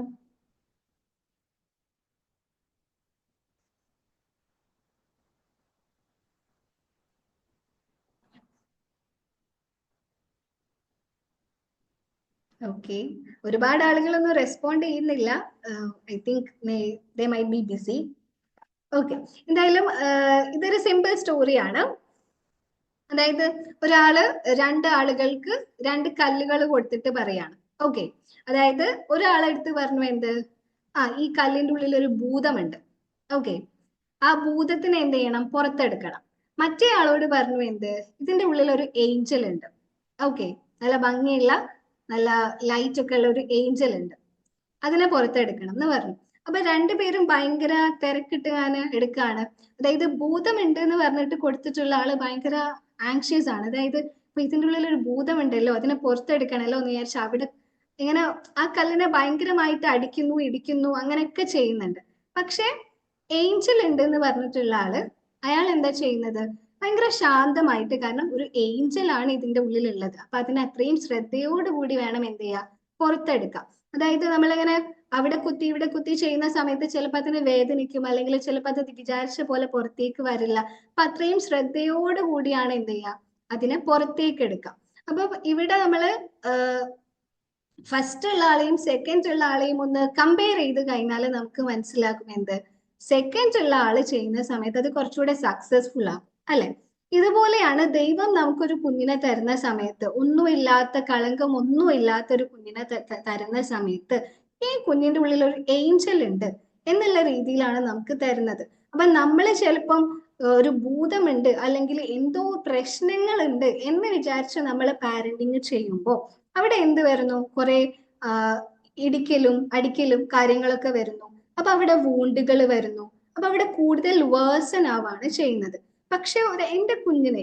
ഓക്കെ, ഒരുപാട് ആളുകളൊന്നും റെസ്പോണ്ട് ചെയ്യുന്നില്ല. I think they might be BC. Okay, എന്തായാലും ഇതൊരു സിമ്പിൾ സ്റ്റോറിയാണ്. അതായത് ഒരാള് രണ്ട് ആളുകൾക്ക് രണ്ട് കല്ലുകൾ കൊടുത്തിട്ട് പറയാണ്. ഓക്കെ, അതായത് ഒരാളെടുത്ത് പറഞ്ഞു എന്ത്, ഈ കല്ലിന്റെ ഉള്ളിൽ ഒരു ഭൂതമുണ്ട്. ഓക്കെ, ആ ഭൂതത്തിനെ എന്ത് ചെയ്യണം, പുറത്തെടുക്കണം. മറ്റേ ആളോട് പറഞ്ഞു എന്ത്, ഇതിന്റെ ഉള്ളിൽ ഒരു ഏഞ്ചൽ ഉണ്ട്. ഓക്കെ, നല്ല ഭംഗിയുള്ള നല്ല ലൈറ്റ് ഒക്കെ ഉള്ള ഒരു ഏഞ്ചൽ ഉണ്ട്, അതിനെ പുറത്തെടുക്കണം എന്ന് പറഞ്ഞു. അപ്പൊ രണ്ടുപേരും ഭയങ്കര തിരക്കിട്ട് എടുക്കാണ്. അതായത് ഭൂതമുണ്ട് എന്ന് പറഞ്ഞിട്ട് കൊടുത്തിട്ടുള്ള ആള് ഭയങ്കര ആങ്ഷ്യസ് ആണ്. അതായത് ഇപ്പൊ ഇതിന്റെ ഉള്ളിൽ ഒരു ഭൂതമുണ്ടല്ലോ, അതിനെ പുറത്തെടുക്കണല്ലോ എന്ന് വിചാരിച്ച അവിടെ ഇങ്ങനെ ആ കല്ലിനെ ഭയങ്കരമായിട്ട് അടിക്കുന്നു ഇടിക്കുന്നു അങ്ങനെയൊക്കെ ചെയ്യുന്നുണ്ട്. പക്ഷെ ഏഞ്ചൽ ഉണ്ട് എന്ന് പറഞ്ഞിട്ടുള്ള ആള്, അയാൾ എന്താ ചെയ്യുന്നത്, ഭയങ്കര ശാന്തമായിട്ട്, കാരണം ഒരു ഏഞ്ചൽ ആണ് ഇതിന്റെ ഉള്ളിലുള്ളത്, അപ്പൊ അതിനെ അത്രയും ശ്രദ്ധയോടുകൂടി വേണം എന്ത് ചെയ്യാ, പുറത്തെടുക്കാം. അതായത് നമ്മളിങ്ങനെ അവിടെ കുത്തി ഇവിടെ കുത്തി ചെയ്യുന്ന സമയത്ത് ചിലപ്പോൾ അതിന് വേദനിക്കും, അല്ലെങ്കിൽ ചിലപ്പോൾ അത് വിചാരിച്ച പോലെ പുറത്തേക്ക് വരില്ല. അപ്പൊ അത്രയും ശ്രദ്ധയോട് കൂടിയാണ് എന്ത് ചെയ്യുക, അതിനെ പുറത്തേക്ക് എടുക്കാം. അപ്പൊ ഇവിടെ നമ്മള് ഫസ്റ്റ് ഉള്ള ആളെയും സെക്കൻഡ് ഉള്ള ആളെയും ഒന്ന് കമ്പയർ ചെയ്ത് കഴിഞ്ഞാൽ നമുക്ക് മനസ്സിലാക്കും എന്ത്, സെക്കൻഡ് ഉള്ള ആള് ചെയ്യുന്ന സമയത്ത് അത് കുറച്ചുകൂടെ സക്സസ്ഫുൾ ആകും അല്ലെ. ഇതുപോലെയാണ് ദൈവം നമുക്കൊരു കുഞ്ഞിനെ തരുന്ന സമയത്ത്, ഒന്നുമില്ലാത്ത കളങ്കം ഒന്നുമില്ലാത്ത ഒരു കുഞ്ഞിനെ തരുന്ന സമയത്ത് ഈ കുഞ്ഞിന്റെ ഉള്ളിൽ ഒരു ഏഞ്ചൽ ഉണ്ട് എന്നുള്ള രീതിയിലാണ് നമുക്ക് തരുന്നത്. അപ്പൊ നമ്മൾ ചിലപ്പം ഒരു ഭൂതമുണ്ട് അല്ലെങ്കിൽ എന്തോ പ്രശ്നങ്ങളുണ്ട് എന്ന് വിചാരിച്ച് നമ്മൾ പാരന്റിങ് ചെയ്യുമ്പോൾ അവിടെ എന്ത് വരുന്നു, കുറെ ഇടിക്കലും അടിക്കലും കാര്യങ്ങളൊക്കെ വരുന്നു. അപ്പൊ അവിടെ വൂണ്ടുകൾ വരുന്നു. അപ്പൊ അവിടെ കൂടുതൽ വേഴ്സൺ ആവാണ് ചെയ്യുന്നത്. പക്ഷെ എന്റെ കുഞ്ഞിനെ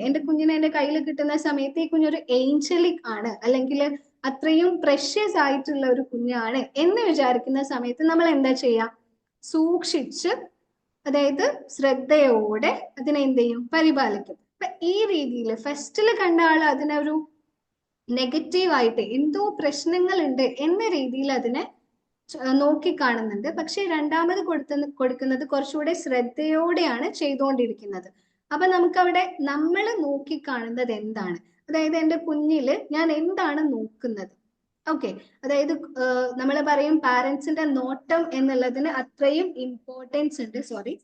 എന്റെ കയ്യിൽ കിട്ടുന്ന സമയത്ത് ഈ കുഞ്ഞൊരു ഏഞ്ചലിക് ആണ്, അല്ലെങ്കിൽ അത്രയും പ്രഷ്യസ് ആയിട്ടുള്ള ഒരു കുഞ്ഞാണ് എന്ന് വിചാരിക്കുന്ന സമയത്ത് നമ്മൾ എന്താ ചെയ്യാ, സൂക്ഷിച്ച്, അതായത് ശ്രദ്ധയോടെ അതിനെ എന്ത് ചെയ്യും, പരിപാലിക്കും. അപ്പൊ ഈ രീതിയിൽ ഫസ്റ്റിൽ കണ്ട ആൾ അതിനൊരു നെഗറ്റീവായിട്ട് എന്തോ പ്രശ്നങ്ങളുണ്ട് എന്ന രീതിയിൽ അതിനെ നോക്കി കാണുന്നുണ്ട്. പക്ഷെ രണ്ടാമത് കൊടുക്കുന്നത് കുറച്ചുകൂടെ ശ്രദ്ധയോടെയാണ് ചെയ്തുകൊണ്ടിരിക്കുന്നത്. അപ്പൊ നമുക്കവിടെ നമ്മൾ നോക്കി കാണുന്നത് എന്താണ്, അതായത് എൻ്റെ കുഞ്ഞില് ഞാൻ എന്താണ് നോക്കുന്നത്. ഓക്കെ, അതായത് നമ്മൾ പറയും പാരന്റ്സിന്റെ നോട്ടം എന്നുള്ളതിന് അത്രയും ഇമ്പോർട്ടൻസ് ഉണ്ട്. സോറി,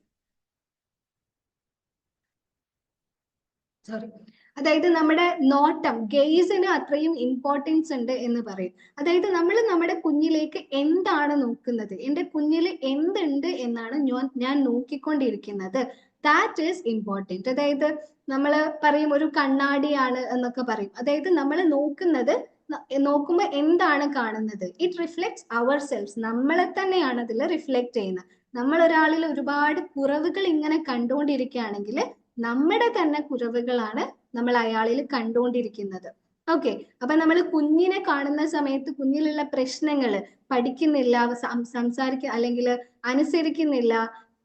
അതായത് നമ്മുടെ നോട്ടം, ഗെയ്സിന് അത്രയും ഇമ്പോർട്ടൻസ് ഉണ്ട് എന്ന് പറയും. അതായത് നമ്മൾ നമ്മുടെ കുഞ്ഞിലേക്ക് എന്താണ് നോക്കുന്നത്, എൻ്റെ കുഞ്ഞിൽ എന്തുണ്ട് എന്നാണ് ഞാൻ നോക്കിക്കൊണ്ടിരിക്കുന്നത്, ദാറ്റ് ഈസ് ഇമ്പോർട്ടൻറ്റ്. അതായത് നമ്മൾ പറയും ഒരു കണ്ണാടിയാണ് എന്നൊക്കെ പറയും. അതായത് നമ്മൾ നോക്കുമ്പോൾ എന്താണ് കാണുന്നത്, ഇറ്റ് റിഫ്ലെക്ട്സ് അവർ സെൽസ്, നമ്മളെ തന്നെയാണ് അതിൽ റിഫ്ലെക്ട് ചെയ്യുന്നത്. നമ്മൾ ഒരാളിൽ ഒരുപാട് കുറവുകൾ ഇങ്ങനെ കണ്ടുകൊണ്ടിരിക്കുകയാണെങ്കിൽ നമ്മുടെ തന്നെ കുറവുകളാണ് നമ്മൾ അയാളിൽ കണ്ടുകൊണ്ടിരിക്കുന്നത്. ഓക്കെ, അപ്പൊ നമ്മൾ കുഞ്ഞിനെ കാണുന്ന സമയത്ത് കുഞ്ഞിലുള്ള പ്രശ്നങ്ങള്, പഠിക്കുന്നില്ല, അല്ലെങ്കിൽ അനുസരിക്കുന്നില്ല,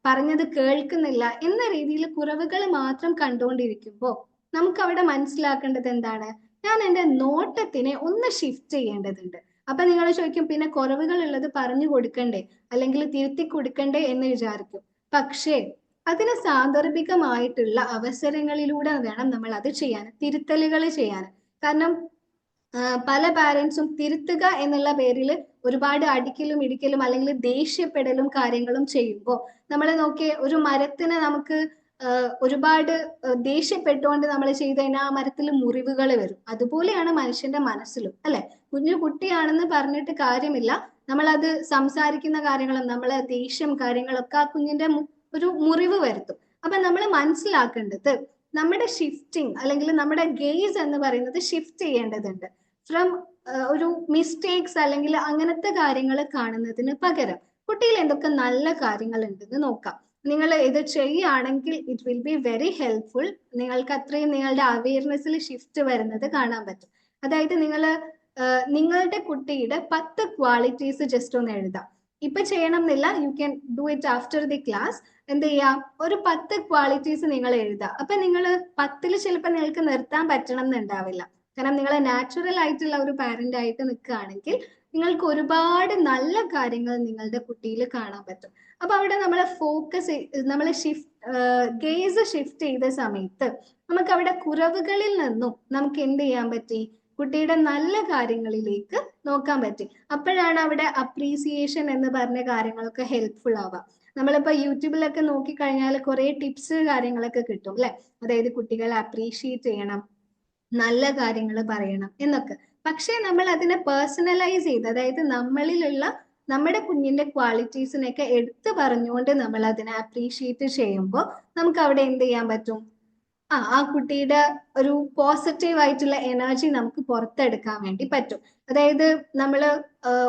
പറഞ്ഞത് കേൾക്കുന്നില്ല എന്ന രീതിയിൽ കുറവുകൾ മാത്രം കണ്ടുകൊണ്ടിരിക്കുമ്പോൾ നമുക്ക് അവിടെ മനസ്സിലാക്കേണ്ടത് എന്താണ്, ഞാൻ എൻ്റെ നോട്ടത്തിനെ ഒന്ന് ഷിഫ്റ്റ് ചെയ്യേണ്ടതുണ്ട്. അപ്പൊ നിങ്ങൾ ചോദിക്കും പിന്നെ കുറവുകൾ ഉള്ളത് പറഞ്ഞു കൊടുക്കണ്ടേ അല്ലെങ്കിൽ തിരുത്തി കൊടുക്കണ്ടേ എന്ന് വിചാരിക്കും. പക്ഷേ അതിന് സാന്ദർഭികമായിട്ടുള്ള അവസരങ്ങളിലൂടെ വേണം നമ്മൾ അത് ചെയ്യാൻ, തിരുത്തലുകൾ ചെയ്യാൻ. കാരണം പല പാരന്റ്സും തിരുത്തുക എന്നുള്ള പേരിൽ ഒരുപാട് അടിക്കലും ഇടിക്കലും അല്ലെങ്കിൽ ദേഷ്യപ്പെടലും കാര്യങ്ങളും ചെയ്യുമ്പോൾ നമ്മൾ നോക്കിയ ഒരു മരത്തിന് നമുക്ക് ഒരുപാട് ദേഷ്യപ്പെട്ടുകൊണ്ട് നമ്മൾ ചെയ്ത് കഴിഞ്ഞാൽ ആ മരത്തിൽ മുറിവുകൾ വരും. അതുപോലെയാണ് മനുഷ്യന്റെ മനസ്സിലും, അല്ലെ? കുഞ്ഞു കുട്ടിയാണെന്ന് പറഞ്ഞിട്ട് കാര്യമില്ല, നമ്മളത് സംസാരിക്കുന്ന കാര്യങ്ങളും നമ്മളെ ദേഷ്യം കാര്യങ്ങളൊക്കെ ആ കുഞ്ഞിന്റെ ഒരു മുറിവ് വരുത്തും. അപ്പൊ നമ്മൾ മനസ്സിലാക്കേണ്ടത് നമ്മുടെ ഷിഫ്റ്റിംഗ് അല്ലെങ്കിൽ നമ്മുടെ ഗെയ്സ് എന്ന് പറയുന്നത് ഷിഫ്റ്റ് ചെയ്യേണ്ടതുണ്ട്. ഫ്രം ഒരു മിസ്റ്റേക്സ് അല്ലെങ്കിൽ അങ്ങനത്തെ കാര്യങ്ങൾ കാണുന്നതിന് പകരം കുട്ടിയിൽ എന്തൊക്കെ നല്ല കാര്യങ്ങൾ ഉണ്ടെന്ന് നോക്കാം. നിങ്ങൾ ഇത് ചെയ്യുകയാണെങ്കിൽ it will be very helpful. നിങ്ങൾക്ക് അത്രയും നിങ്ങളുടെ അവയർനെസ്സിൽ ഷിഫ്റ്റ് വരുന്നത് കാണാൻ പറ്റും. അതായത് നിങ്ങളുടെ കുട്ടിയുടെ 10 ക്വാളിറ്റീസ് ജസ്റ്റ് ഒന്ന് എഴുതാം. ഇപ്പൊ ചെയ്യണം എന്നില്ല, you can do it after the class. എന്ത് ചെയ്യാം, ഒരു 10 ക്വാളിറ്റീസ് നിങ്ങൾ എഴുതാം. അപ്പൊ നിങ്ങൾ 10ൽ ചിലപ്പോൾ നിങ്ങൾക്ക് നിർത്താൻ പറ്റണം എന്നുണ്ടാവില്ല. കാരണം നിങ്ങൾ നാച്ചുറൽ ആയിട്ടുള്ള ഒരു പാരന്റ് ആയിട്ട് നിൽക്കുകയാണെങ്കിൽ നിങ്ങൾക്ക് ഒരുപാട് നല്ല കാര്യങ്ങൾ നിങ്ങളുടെ കുട്ടിയിൽ കാണാൻ പറ്റും. അപ്പൊ അവിടെ നമ്മളെ ഫോക്കസ് നമ്മൾ ഗേസ് ഷിഫ്റ്റ് ചെയ്ത സമയത്ത് നമുക്ക് അവിടെ കുറവുകളിൽ നിന്നും നമുക്ക് എന്ത് ചെയ്യാൻ പറ്റി, കുട്ടിയുടെ നല്ല കാര്യങ്ങളിലേക്ക് നോക്കാൻ പറ്റി. അപ്പോഴാണ് അവിടെ അപ്രീസിയേഷൻ എന്ന് പറഞ്ഞ കാര്യങ്ങളൊക്കെ ഹെൽപ്ഫുൾ ആവാം. നമ്മളിപ്പോ യൂട്യൂബിലൊക്കെ നോക്കിക്കഴിഞ്ഞാൽ കുറെ ടിപ്സ് കാര്യങ്ങളൊക്കെ കിട്ടും, അല്ലെ? അതായത് കുട്ടികളെ അപ്രീഷിയേറ്റ് ചെയ്യണം, നല്ല കാര്യങ്ങൾ പറയണം എന്നൊക്കെ. പക്ഷേ നമ്മൾ അതിനെ പേഴ്സണലൈസ് ചെയ്ത്, അതായത് നമ്മളിലുള്ള നമ്മുടെ കുഞ്ഞിന്റെ ക്വാളിറ്റീസിനെയൊക്കെ എടുത്തു പറഞ്ഞുകൊണ്ട് നമ്മൾ അതിനെ അപ്രീഷിയേറ്റ് ചെയ്യുമ്പോൾ നമുക്ക് അവിടെ എന്ത് ചെയ്യാൻ പറ്റും, ആ കുട്ടിയുടെ ഒരു പോസിറ്റീവ് ആയിട്ടുള്ള എനർജി നമുക്ക് പുറത്തെടുക്കാൻ വേണ്ടി പറ്റും. അതായത് നമ്മൾ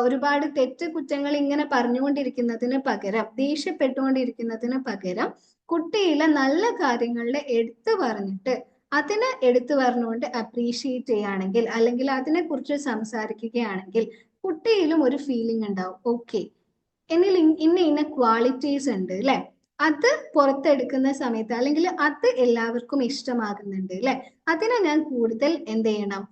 ഒരുപാട് തെറ്റ് കുറ്റങ്ങൾ ഇങ്ങനെ പറഞ്ഞുകൊണ്ടിരിക്കുന്നതിന് പകരം, ദേഷ്യപ്പെട്ടുകൊണ്ടിരിക്കുന്നതിന് പകരം കുട്ടിയിലെ നല്ല കാര്യങ്ങളെ എടുത്തു പറഞ്ഞിട്ട് അതിനെ എടുത്തു പറഞ്ഞുകൊണ്ട് അപ്രീഷിയേറ്റ് ചെയ്യുകയാണെങ്കിൽ അല്ലെങ്കിൽ അതിനെ കുറിച്ച് സംസാരിക്കുകയാണെങ്കിൽ കുട്ടിയിലും ഒരു ഫീലിംഗ് ഉണ്ടാവും, ഓക്കെ എന്നിൽ ഇന്ന ക്വാളിറ്റീസ് ഉണ്ട്, അല്ലെ? അത് പുറത്തെടുക്കുന്ന സമയത്ത് അല്ലെങ്കിൽ അത് എല്ലാവർക്കും ഇഷ്ടമാകുന്നുണ്ട്, അല്ലെ? അതിനെ ഞാൻ കൂടുതൽ എന്ത് ചെയ്യണം,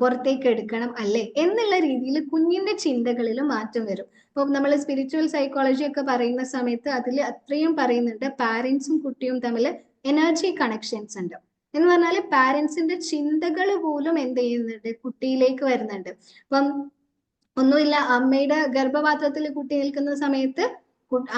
പുറത്തേക്ക് എടുക്കണം, അല്ലേ എന്നുള്ള രീതിയിൽ കുഞ്ഞിന്റെ ചിന്തകളിലും മാറ്റം വരും. ഇപ്പൊ നമ്മൾ സ്പിരിച്വൽ സൈക്കോളജി ഒക്കെ പറയുന്ന സമയത്ത് അതിൽ അത്രയും പറയുന്നുണ്ട്, പാരന്റ്സും കുട്ടിയും തമ്മിൽ എനർജി കണക്ഷൻസ് ഉണ്ട് എന്ന് പറഞ്ഞാൽ പാരന്റ്സിന്റെ ചിന്തകൾ പോലും എന്ത് ചെയ്യുന്നുണ്ട്, കുട്ടിയിലേക്ക് വരുന്നുണ്ട്. അപ്പം ഒന്നുമില്ല, അമ്മയുടെ ഗർഭപാത്രത്തിൽ കുട്ടി നിൽക്കുന്ന സമയത്ത്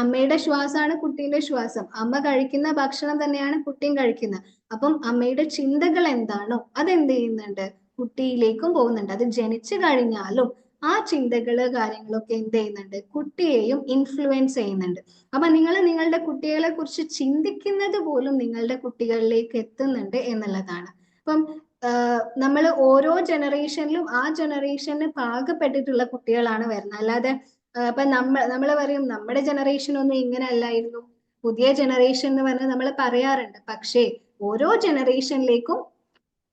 അമ്മയുടെ ശ്വാസമാണ് കുട്ടീന്റെ ശ്വാസം, അമ്മ കഴിക്കുന്ന ഭക്ഷണം തന്നെയാണ് കുട്ടിയും കഴിക്കുന്നത്. അപ്പം അമ്മയുടെ ചിന്തകൾ എന്താണോ അതെന്ത് ചെയ്യുന്നുണ്ട്, കുട്ടിയിലേക്കും പോകുന്നുണ്ട്. അത് ജനിച്ചു കഴിഞ്ഞാലും ആ ചിന്തകള് കാര്യങ്ങളൊക്കെ എന്ത് ചെയ്യുന്നുണ്ട്, കുട്ടിയെയും ഇൻഫ്ലുവൻസ് ചെയ്യുന്നുണ്ട്. അപ്പൊ നിങ്ങൾ നിങ്ങളുടെ കുട്ടികളെ കുറിച്ച് ചിന്തിക്കുന്നത് പോലും നിങ്ങളുടെ കുട്ടികളിലേക്ക് എത്തുന്നുണ്ട് എന്നുള്ളതാണ്. അപ്പം നമ്മൾ ഓരോ ജനറേഷനിലും ആ ജനറേഷന് പാകപ്പെട്ടിട്ടുള്ള കുട്ടികളാണ് വരുന്നത്. അല്ലാതെ ഇപ്പൊ നമ്മൾ പറയും നമ്മുടെ ജനറേഷൻ ഒന്നും ഇങ്ങനെ അല്ലായിരുന്നു, പുതിയ ജനറേഷൻ എന്ന് പറഞ്ഞ് നമ്മൾ പറയാറുണ്ട്. പക്ഷേ ഓരോ ജനറേഷനിലേക്കും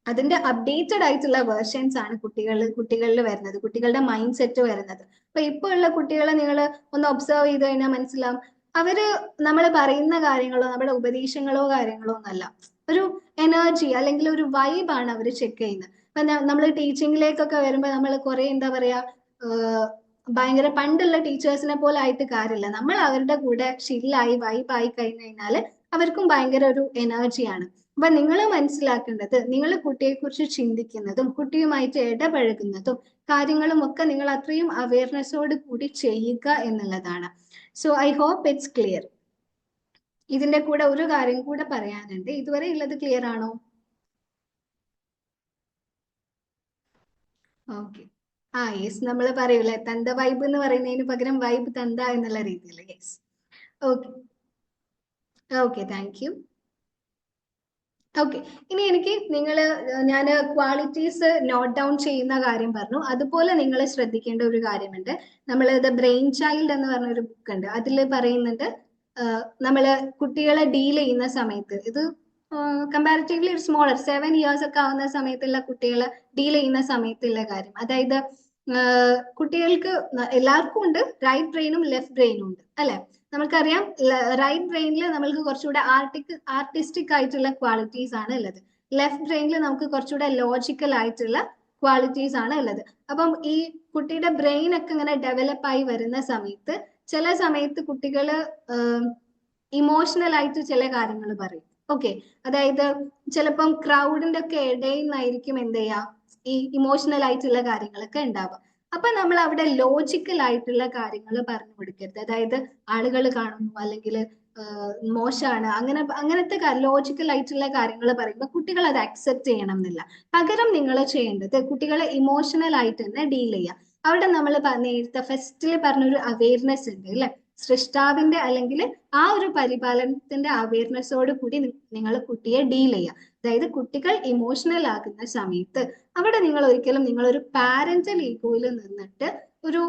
അതിന്റെ അപ്ഡേറ്റഡ് ആയിട്ടുള്ള വേർഷൻസ് ആണ് കുട്ടികളിൽ വരുന്നത്, കുട്ടികളുടെ മൈൻഡ് സെറ്റ് വരുന്നത്. ഇപ്പൊ ഉള്ള കുട്ടികളെ നിങ്ങൾ ഒന്ന് ഒബ്സർവ് ചെയ്ത് കഴിഞ്ഞാൽ മനസ്സിലാവും, അവര് നമ്മൾ പറയുന്ന കാര്യങ്ങളോ നമ്മുടെ ഉപദേശങ്ങളോ കാര്യങ്ങളോ ഒന്നല്ല, ഒരു എനർജി അല്ലെങ്കിൽ ഒരു വൈബാണ് അവർ ചെക്ക് ചെയ്യുന്നത്. ഇപ്പൊ നമ്മൾ ടീച്ചിങ്ങിലേക്കൊക്കെ വരുമ്പോൾ നമ്മൾ കുറെ എന്താ പറയാ, ഭയങ്കര പണ്ടുള്ള ടീച്ചേഴ്സിനെ പോലെ ആയിട്ട് കാര്യമില്ല. നമ്മൾ അവരുടെ കൂടെ ഷില്ലായി വൈബായി കഴിഞ്ഞു കഴിഞ്ഞാല് അവർക്കും ഭയങ്കര ഒരു എനർജിയാണ്. അപ്പൊ നിങ്ങൾ മനസ്സിലാക്കേണ്ടത്, നിങ്ങൾ കുട്ടിയെ കുറിച്ച് ചിന്തിക്കുന്നതും കുട്ടിയുമായിട്ട് ഇടപഴകുന്നതും കാര്യങ്ങളും ഒക്കെ നിങ്ങൾ അത്രയും അവയർനെസ്സോട് കൂടി ചെയ്യുക എന്നുള്ളതാണ്. So I hope it's clear. ഇതിന്റെ കൂടെ ഒരു കാര്യം കൂടെ പറയാനുണ്ട്. ഇതുവരെ ഉള്ളത് ക്ലിയർ ആണോ? ഓക്കെ. യെസ്, നമ്മൾ പറയൂലേ തന്ത വൈബ് എന്ന് പറയുന്നതിന് പകരം വൈബ് തന്ത എന്നുള്ള രീതിയിൽ. Yes, okay. Okay, thank U. Okay, ഇനി എനിക്ക് ഞാൻ ക്വാളിറ്റീസ് നോട്ട് ഡൗൺ ചെയ്യുന്ന കാര്യം പറഞ്ഞു. അതുപോലെ നിങ്ങൾ ശ്രദ്ധിക്കേണ്ട ഒരു കാര്യമുണ്ട്. നമ്മൾ ദ ബ്രെയിൻ ചൈൽഡ് എന്ന് പറഞ്ഞ ഒരു ബുക്ക് ഉണ്ട്, അതിൽ പറയുന്നുണ്ട് നമ്മള് കുട്ടികളെ ഡീൽ ചെയ്യുന്ന സമയത്ത്, ഇത് കമ്പാരിറ്റീവ്ലി ഒരു സ്മോളർ 7 ഇയേഴ്സ് ഒക്കെ ആവുന്ന സമയത്തുള്ള കുട്ടികളെ ഡീൽ ചെയ്യുന്ന സമയത്തുള്ള കാര്യം. അതായത് കുട്ടികൾക്ക് എല്ലാവർക്കും ഉണ്ട് റൈറ്റ് ബ്രെയിനും ലെഫ്റ്റ് ബ്രെയിനും ഉണ്ട്, അല്ലെ? നമുക്കറിയാം റൈറ്റ് ബ്രെയിനിൽ നമ്മൾക്ക് കുറച്ചുകൂടെ ആർട്ടിസ്റ്റിക് ആയിട്ടുള്ള ക്വാളിറ്റീസ് ആണ് ഉള്ളത്. ലെഫ്റ്റ് ബ്രെയിനിൽ നമുക്ക് കുറച്ചുകൂടെ ലോജിക്കൽ ആയിട്ടുള്ള ക്വാളിറ്റീസ് ആണ് ഉള്ളത്. അപ്പം ഈ കുട്ടിയുടെ ബ്രെയിൻ ഒക്കെ ഇങ്ങനെ ഡെവലപ്പ് ആയി വരുന്ന സമയത്ത് ചില സമയത്ത് കുട്ടികള് ഇമോഷണൽ ആയിട്ട് ചില കാര്യങ്ങൾ പറയും. ഓക്കെ, അതായത് ചിലപ്പം ക്രൗഡിന്റെ ഒക്കെ ഇടയിൽ നിന്നായിരിക്കും എന്ത് ചെയ്യാ ഈ ഇമോഷണൽ ആയിട്ടുള്ള കാര്യങ്ങളൊക്കെ ഉണ്ടാവുക. അപ്പൊ നമ്മൾ അവിടെ ലോജിക്കൽ ആയിട്ടുള്ള കാര്യങ്ങൾ പറഞ്ഞു കൊടുക്കരുത്. അതായത് ആളുകൾ കാണുന്നു അല്ലെങ്കിൽ മോശമാണ് അങ്ങനത്തെ ലോജിക്കൽ ആയിട്ടുള്ള കാര്യങ്ങൾ പറയുമ്പോൾ കുട്ടികൾ അത് അക്സെപ്റ്റ് ചെയ്യണം എന്നില്ല. പകരം നിങ്ങൾ ചെയ്യേണ്ടത് കുട്ടികളെ ഇമോഷണൽ ആയിട്ട് തന്നെ ഡീൽ ചെയ്യുക. അവിടെ നമ്മൾ നേരത്തെ ഫസ്റ്റിൽ പറഞ്ഞൊരു അവയർനെസ് ഉണ്ട് അല്ലെ, സൃഷ്ടാവിന്റെ അല്ലെങ്കിൽ ആ ഒരു പരിപാലനത്തിന്റെ അവയർനെസ്സോട് കൂടി നിങ്ങൾ കുട്ടിയെ ഡീൽ ചെയ്യുക. അതായത് കുട്ടികൾ ഇമോഷണൽ ആകുന്ന സമയത്ത് അവിടെ നിങ്ങൾ ഒരിക്കലും നിങ്ങളൊരു പാരന്റൽ ഈഗോയിൽ നിന്നിട്ട് ഒരു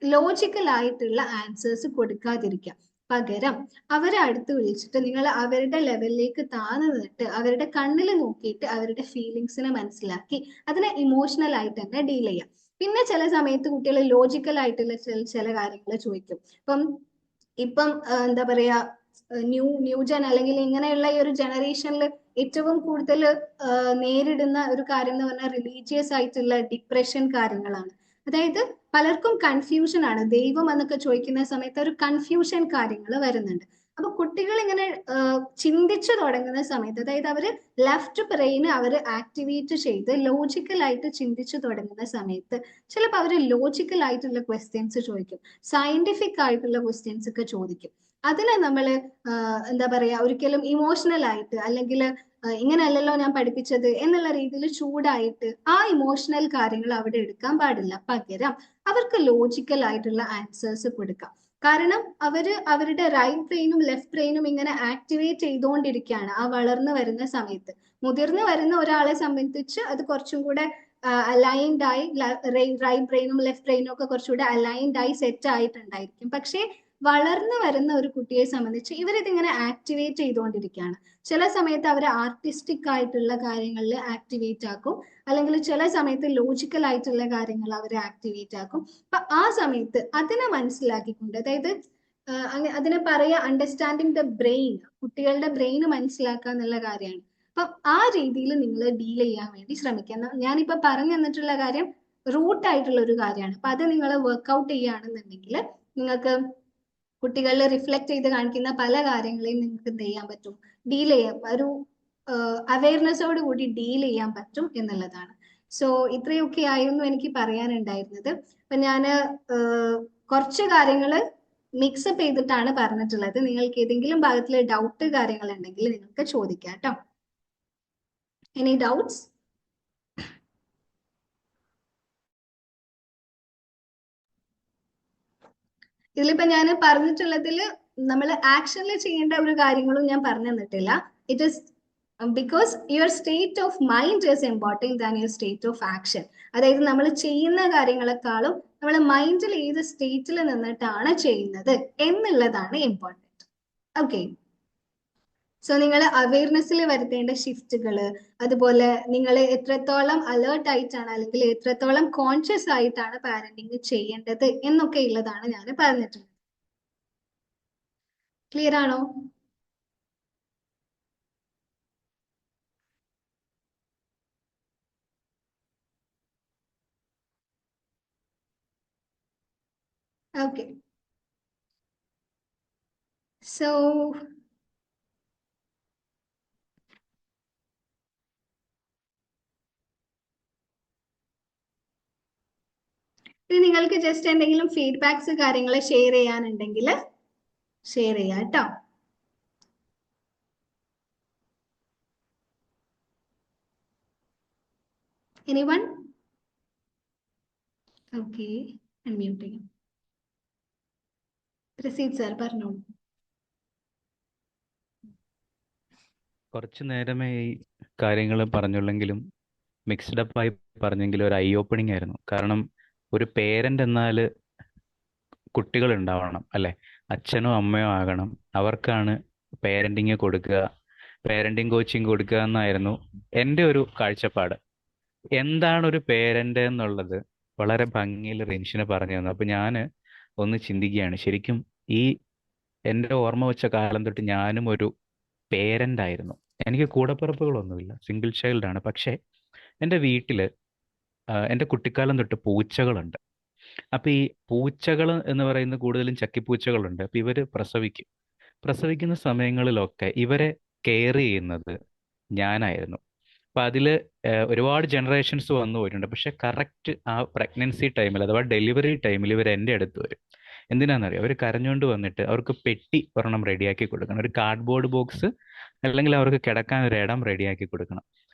ലോജിക്കൽ ആയിട്ടുള്ള ആൻസേഴ്സ് കൊടുക്കാതിരിക്കുക. പകരം അവരെ അടുത്ത് വിളിച്ചിട്ട് നിങ്ങൾ അവരുടെ ലെവലിലേക്ക് താഴ്ന്നു നിന്നിട്ട് അവരുടെ കണ്ണിൽ നോക്കിയിട്ട് അവരുടെ ഫീലിങ്സിനെ മനസ്സിലാക്കി അതിനെ ഇമോഷണൽ ആയിട്ട് തന്നെ ഡീൽ ചെയ്യാം. പിന്നെ ചില സമയത്ത് കുട്ടികൾ ലോജിക്കൽ ആയിട്ടുള്ള ചില കാര്യങ്ങൾ ചോദിക്കും. ഇപ്പം എന്താ പറയാ, ന്യൂജൻ അല്ലെങ്കിൽ ഇങ്ങനെയുള്ള ഈ ഒരു ജനറേഷനിൽ ഏറ്റവും കൂടുതൽ നേരിടുന്ന ഒരു കാര്യം എന്ന് പറഞ്ഞാൽ റിലീജിയസ് ആയിട്ടുള്ള ഡിപ്രഷൻ കാര്യങ്ങളാണ്. അതായത് പലർക്കും കൺഫ്യൂഷൻ ആണ്, ദൈവം എന്നൊക്കെ ചോദിക്കുന്ന സമയത്ത് ഒരു കൺഫ്യൂഷൻ കാര്യങ്ങൾ വരുന്നുണ്ട്. അപ്പൊ കുട്ടികൾ ഇങ്ങനെ ചിന്തിച്ചു തുടങ്ങുന്ന സമയത്ത്, അതായത് അവര് ലെഫ്റ്റ് ബ്രെയിൻ അവർ ആക്ടിവേറ്റ് ചെയ്ത് ലോജിക്കൽ ആയിട്ട് ചിന്തിച്ചു തുടങ്ങുന്ന സമയത്ത് ചിലപ്പോൾ അവർ ലോജിക്കൽ ആയിട്ടുള്ള ക്വസ്റ്റ്യൻസ് ചോദിക്കും, സയന്റിഫിക് ആയിട്ടുള്ള ക്വസ്റ്റ്യൻസ് ഒക്കെ ചോദിക്കും. അതിനെ നമ്മൾ എന്താ പറയാ ഒരിക്കലും ഇമോഷണൽ ആയിട്ട് അല്ലെങ്കിൽ ഇങ്ങനെയല്ലല്ലോ ഞാൻ പഠിപ്പിച്ചത് എന്നുള്ള രീതിയിൽ ചൂടായിട്ട് ആ ഇമോഷണൽ കാര്യങ്ങൾ അവിടെ എടുക്കാൻ പാടില്ല. പകരം അവർക്ക് ലോജിക്കൽ ആയിട്ടുള്ള ആൻസേഴ്സ് കൊടുക്കാം. കാരണം അവരുടെ റൈറ്റ് ബ്രെയിനും ലെഫ്റ്റ് ബ്രെയിനും ഇങ്ങനെ ആക്ടിവേറ്റ് ചെയ്തുകൊണ്ടിരിക്കുകയാണ് ആ വളർന്നു വരുന്ന സമയത്ത്. മുതിർന്നു വരുന്ന ഒരാളെ സംബന്ധിച്ച് അത് കുറച്ചും കൂടെ അലൈൻഡ് ആയി, റൈറ്റ് ബ്രെയിനും ലെഫ്റ്റ് ബ്രെയിനും ഒക്കെ കുറച്ചുകൂടെ അലൈൻഡ് ആയി സെറ്റ് ആയിട്ടുണ്ടായിരിക്കും. പക്ഷേ വളർന്നു വരുന്ന ഒരു കുട്ടിയെ സംബന്ധിച്ച് ഇവരിതിങ്ങനെ ആക്ടിവേറ്റ് ചെയ്തുകൊണ്ടിരിക്കുകയാണ്. ചില സമയത്ത് അവർ ആർട്ടിസ്റ്റിക് ആയിട്ടുള്ള കാര്യങ്ങളിൽ ആക്ടിവേറ്റ് ആക്കും, അല്ലെങ്കിൽ ചില സമയത്ത് ലോജിക്കൽ ആയിട്ടുള്ള കാര്യങ്ങൾ അവർ ആക്ടിവേറ്റ് ആക്കും. അപ്പൊ ആ സമയത്ത് അതിനെ മനസ്സിലാക്കിക്കൊണ്ട്, അതായത് അതിനെ പറയാ അണ്ടർസ്റ്റാൻഡിങ് ദ ബ്രെയിൻ, കുട്ടികളുടെ ബ്രെയിൻ മനസ്സിലാക്കുക എന്നുള്ള കാര്യമാണ്. അപ്പൊ ആ രീതിയിൽ നിങ്ങൾ ഡീൽ ചെയ്യാൻ വേണ്ടി ശ്രമിക്കുക. ഞാനിപ്പോ പറഞ്ഞു തന്നിട്ടുള്ള കാര്യം റൂട്ട് ആയിട്ടുള്ള ഒരു കാര്യമാണ്. അപ്പൊ അത് നിങ്ങൾ വർക്ക്ഔട്ട് ചെയ്യുകയാണെന്നുണ്ടെങ്കിൽ നിങ്ങൾക്ക് കുട്ടികളിൽ റിഫ്ലക്ട് ചെയ്ത് കാണിക്കുന്ന പല കാര്യങ്ങളെയും നിങ്ങൾക്ക് എന്ത് ചെയ്യാൻ പറ്റും, ഡീൽ ചെയ്യാൻ ഒരു അവയർനെസ്സോട് കൂടി ഡീൽ ചെയ്യാൻ പറ്റും എന്നുള്ളതാണ്. സോ ഇത്രയൊക്കെ ആയിരുന്നു എനിക്ക് പറയാനുണ്ടായിരുന്നത്. അപ്പൊ ഞാന് കുറച്ച് കാര്യങ്ങൾ മിക്സപ്പ് ചെയ്തിട്ടാണ് പറഞ്ഞിട്ടുള്ളത്. നിങ്ങൾക്ക് ഏതെങ്കിലും ഭാഗത്തിൽ ഡൗട്ട് കാര്യങ്ങൾ ഉണ്ടെങ്കിൽ നിങ്ങൾക്ക് ചോദിക്കാം കേട്ടോ. Any doubts? ഇതിലിപ്പോ ഞാൻ പറഞ്ഞിട്ടുള്ളതിൽ നമ്മൾ ആക്ഷനിൽ ചെയ്യേണ്ട ഒരു കാര്യങ്ങളും ഞാൻ പറഞ്ഞു തന്നിട്ടില്ല. It is because your state of mind is important than your state of action. അതായത് നമ്മൾ ചെയ്യുന്ന കാര്യങ്ങളെക്കാളും നമ്മൾ മൈൻഡിൽ ഏത് സ്റ്റേറ്റിൽ നിന്നിട്ടാണ് ചെയ്യുന്നത് എന്നുള്ളതാണ് ഇമ്പോർട്ടൻറ്റ്. ഓക്കെ, സോ നിങ്ങൾ അവയർനെസ്സിൽ വരുത്തേണ്ട ഷിഫ്റ്റുകൾ, അതുപോലെ നിങ്ങൾ എത്രത്തോളം അലേർട്ട് ആയിട്ടാണ് അല്ലെങ്കിൽ എത്രത്തോളം കോൺഷ്യസ് ആയിട്ടാണ് പാരന്റിങ് ചെയ്യേണ്ടത് എന്നൊക്കെ ഉള്ളതാണ് ഞാൻ പറഞ്ഞിട്ടുള്ളത്. ക്ലിയർ ആണോ? ഓക്കെ, സോ ഇത് നിങ്ങൾക്ക് ജസ്റ്റ് എന്തെങ്കിലും ഫീഡ്ബാക്സ് കാര്യങ്ങൾ ഷെയർ ചെയ്യാനുണ്ടെങ്കിൽ ഷെയർ ചെയ്യാം കേട്ടോ. എനിവൺ? ഓക്കെ, അൺമ്യൂട്ട് ചെയ്യാം. പ്രസീദ് സാർ പറഞ്ഞോളൂ. കുറച്ചു നേരമേ ഈ കാര്യങ്ങൾ പറഞ്ഞുള്ളെങ്കിലും മിക്സ്ഡ് അപ്പ് ആയി പറഞ്ഞെങ്കിലും ഒരു ഐ ഓപ്പണിംഗ് ആയിരുന്നു. കാരണം ഒരു പേരന്റ് എന്നാൽ കുട്ടികൾ ഉണ്ടാവണം അല്ലെ, അച്ഛനോ അമ്മയോ ആകണം. അവർക്കാണ് പേരന്റിങ് കൊടുക്കുക, പേരന്റിങ് കോച്ചിങ് കൊടുക്കുക എന്നായിരുന്നു എൻ്റെ ഒരു കാഴ്ചപ്പാട്. എന്താണ് ഒരു പേരന്റ് എന്നുള്ളത് വളരെ ഭംഗിയിൽ റിൻഷിന് പറഞ്ഞു തന്നു. അപ്പൊ ഞാൻ ഒന്ന് ചിന്തിക്കുകയാണ്, ശരിക്കും ഈ എൻ്റെ ഓർമ്മ വെച്ച കാലം തൊട്ട് ഞാനും ഒരു പേരന്റ് ആയിരുന്നു. എനിക്ക് കൂടപ്പിറപ്പുകളൊന്നുമില്ല, സിംഗിൾ ചൈൽഡ് ആണ്. പക്ഷേ എൻ്റെ വീട്ടിൽ എൻ്റെ കുട്ടിക്കാലം തൊട്ട് പൂച്ചകളുണ്ട്. അപ്പൊ ഈ പൂച്ചകൾ എന്ന് പറയുന്നത് കൂടുതലും ചക്കിപ്പൂച്ചകളുണ്ട്. അപ്പൊ ഇവര് പ്രസവിക്കും. പ്രസവിക്കുന്ന സമയങ്ങളിലൊക്കെ ഇവരെ കെയർ ചെയ്യുന്നത് ഞാനായിരുന്നു. അപ്പൊ അതില് ഒരുപാട് ജനറേഷൻസ് വന്നു പോയിട്ടുണ്ട്. പക്ഷെ കറക്റ്റ് ആ പ്രഗ്നൻസി ടൈമിൽ അഥവാ ഡെലിവറി ടൈമിൽ ഇവർ എൻ്റെ അടുത്ത് വരും. എന്തിനാണെന്നറിയോ? അവർ കരഞ്ഞുകൊണ്ട് വന്നിട്ട് അവർക്ക് പെട്ടി ഒരെണ്ണം റെഡിയാക്കി കൊടുക്കണം. ഒരു കാർഡ്ബോർഡ് ബോക്സ് അല്ലെങ്കിൽ അവർക്ക് കിടക്കാൻ ഒരു ഇടം റെഡിയാക്കി കൊടുക്കണം.